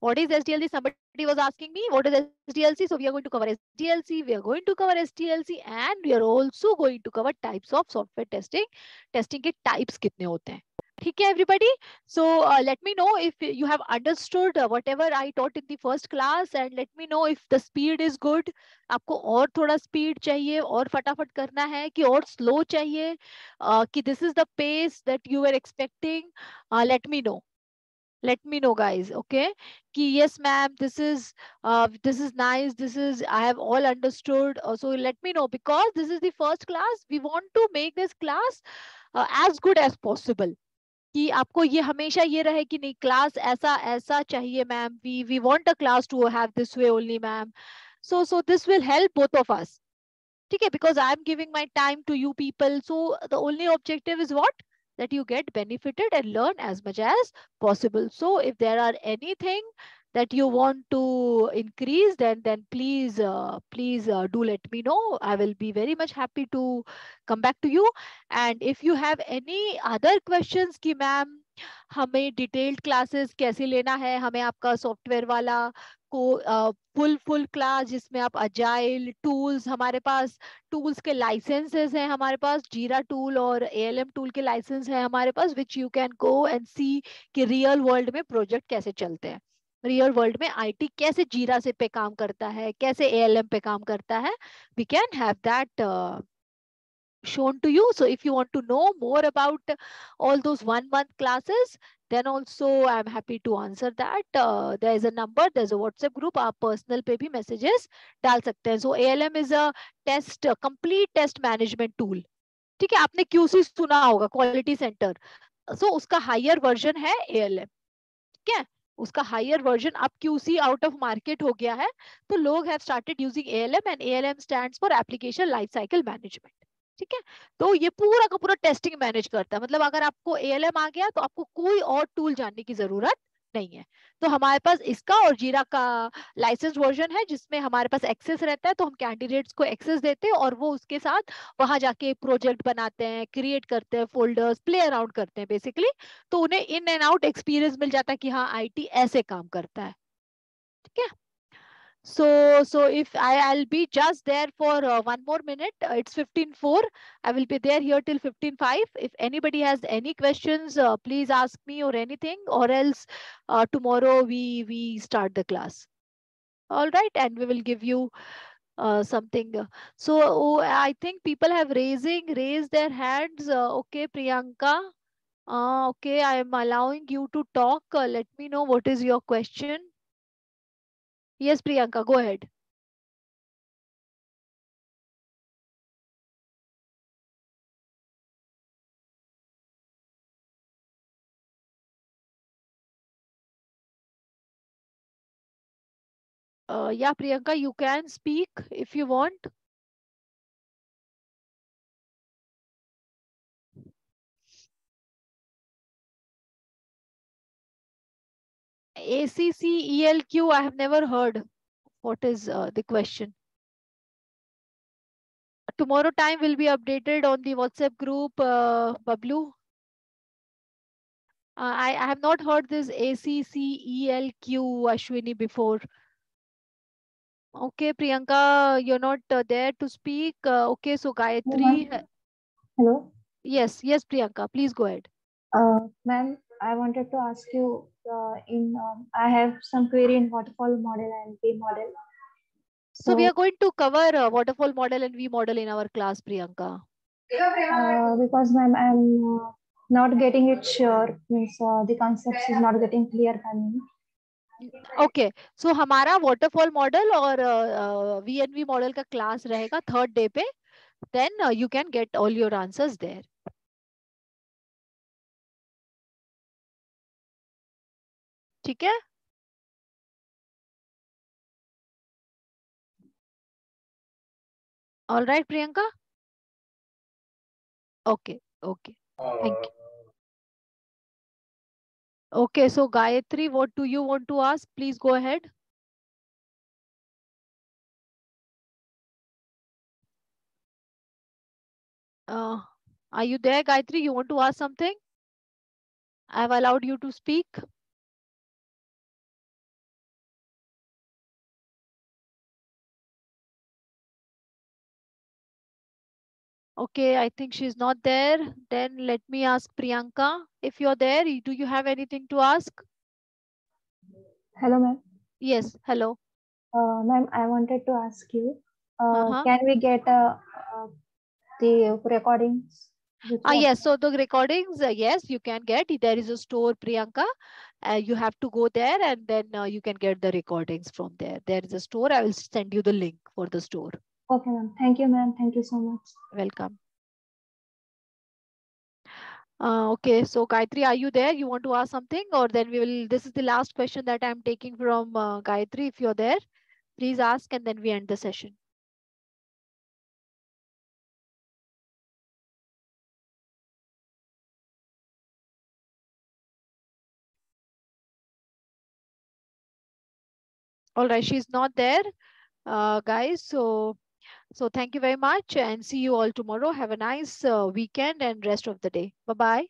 What is SDLC? Somebody was asking me, what is SDLC? So we are going to cover SDLC, we are going to cover STLC, and we are also going to cover types of software testing. Testing के types कितने होते हैं? ठीक है, everybody? So let me know if you have understood whatever I taught in the first class, and let me know if the speed is good. आपको और थोड़ा speed चाहिए, और फटाफट करना है, कि और slow चाहिए, कि this is the pace that you were expecting. Let me know. Let me know, guys. Okay, ki yes ma'am, this is nice, I have all understood. So let me know, because this is the first class. We want to make this class as good as possible. कि आपको ये हमेशा ये रहे कि नहीं, क्लास ऐसा ऐसा चाहिए ma'am. We want a class to have this way only, ma'am. So this will help both of us. ठीक है? Because I am giving my time to you people. So the only objective is what? That you get benefited and learn as much as possible. So if there are anything that you want to increase, then please do let me know. I will be very much happy to come back to you. And if you have any other questions कि मैम हमें डिटेल्ड क्लासेस कैसे लेना है, हमें आपका सॉफ्टवेयर वाला को फुल क्लास जिसमें आप अजाइल टूल्स, हमारे पास टूल्स के लाइसेंसेस हैं, हमारे पास जीरा टूल और एएलएम टूल के लाइसेंस हैं हमारे पास, which you can go and see कि रियल वर्ल्ड में प्रोजेक्ट कैसे चलते हैं, रियल वर्ल्ड में आईटी कैसे जीरा से पे काम करता है, कैसे एएलएम पे काम करता है. We can have that shown to you. So if you want to know more about all those 1 month classes, then also I'm happy to answer that. There is a number, there's a WhatsApp group, आप personal पे भी messages डाल सकते हैं. So ALM is a complete test management tool. ठीक है? आपने QC सुना होगा, क्वालिटी सेंटर. So उसका हायर वर्जन है ALM. ठीक है? उसका हायर वर्जन अब QC आउट ऑफ मार्केट हो गया है, तो लोग have started using ALM, and ALM stands for application life cycle management. ठीक है? तो ये पूरा का पूरा टेस्टिंग मैनेज करता है. मतलब अगर आपको ALM आ गया तो आपको कोई और टूल जानने की जरूरत नहीं है। तो हमारे पास इसका और जीरा का लाइसेंस वर्जन है जिसमें हमारे पास एक्सेस रहता है, तो हम कैंडिडेट्स को एक्सेस देते हैं और वो उसके साथ वहां जाके प्रोजेक्ट बनाते हैं, क्रिएट करते हैं फोल्डर्स, प्ले अराउंड करते हैं बेसिकली। तो उन्हें इन एंड आउट एक्सपीरियंस मिल जाता है कि हाँ आईटी ऐसे काम करता है। ठीक है। So if I'll be just there for 1 more minute. It's 15:04. I will be there here till 15:05. If anybody has any questions, please ask me or anything, or else tomorrow we start the class. All right, and we will give you something. So I think people have raised their hands. Okay, Priyanka. Okay, I am allowing you to talk. Let me know what is your question. Yes, Priyanka, go ahead. Yeah, Priyanka, you can speak if you want. ACCELQ, I have never heard. What is the question? Tomorrow time will be updated on the WhatsApp group, Bablu. I have not heard this ACCELQ, Ashwini, before. Okay, Priyanka, you're not there to speak. Okay, so Gayatri. Hello. Yes, Priyanka, please go ahead. Ma'am, I wanted to ask you I have some query in waterfall model and V model. So we So, are going to cover waterfall model and V model in our class, Priyanka. because ma'am, I'm not getting it sure, means the concepts is not getting clear for me. Okay so हमारा वाटरफॉल मॉडल और वीएनवी मॉडल का क्लास रहेगा 3rd डे पे, then you can get all your answers there. ठीक है। All right Priyanka. Okay okay thank you. Okay so Gayatri, what do you want to ask? Please go ahead. Are you there, Gayatri? You want to ask something? I have allowed you to speak. Okay, I think she's not there. Then let me ask Priyanka. If you're there, do you have anything to ask? Hello, ma'am. Yes, hello. Ma'am, I wanted to ask you, Uh-huh. can we get the recordings? Yes, so the recordings, yes, you can get. There is a store, Priyanka. You have to go there and then you can get the recordings from there. There is a store. I will send you the link for the store. Okay, ma'am. Thank you, ma'am. Thank you so much. Welcome. Okay, so Gayatri, are you there? You want to ask something, or then we will, this is the last question that I'm taking from Gayatri. If you're there, please ask and then we end the session. All right, she's not there, guys. So thank you very much and see you all tomorrow. Have a nice weekend and rest of the day. Bye-bye.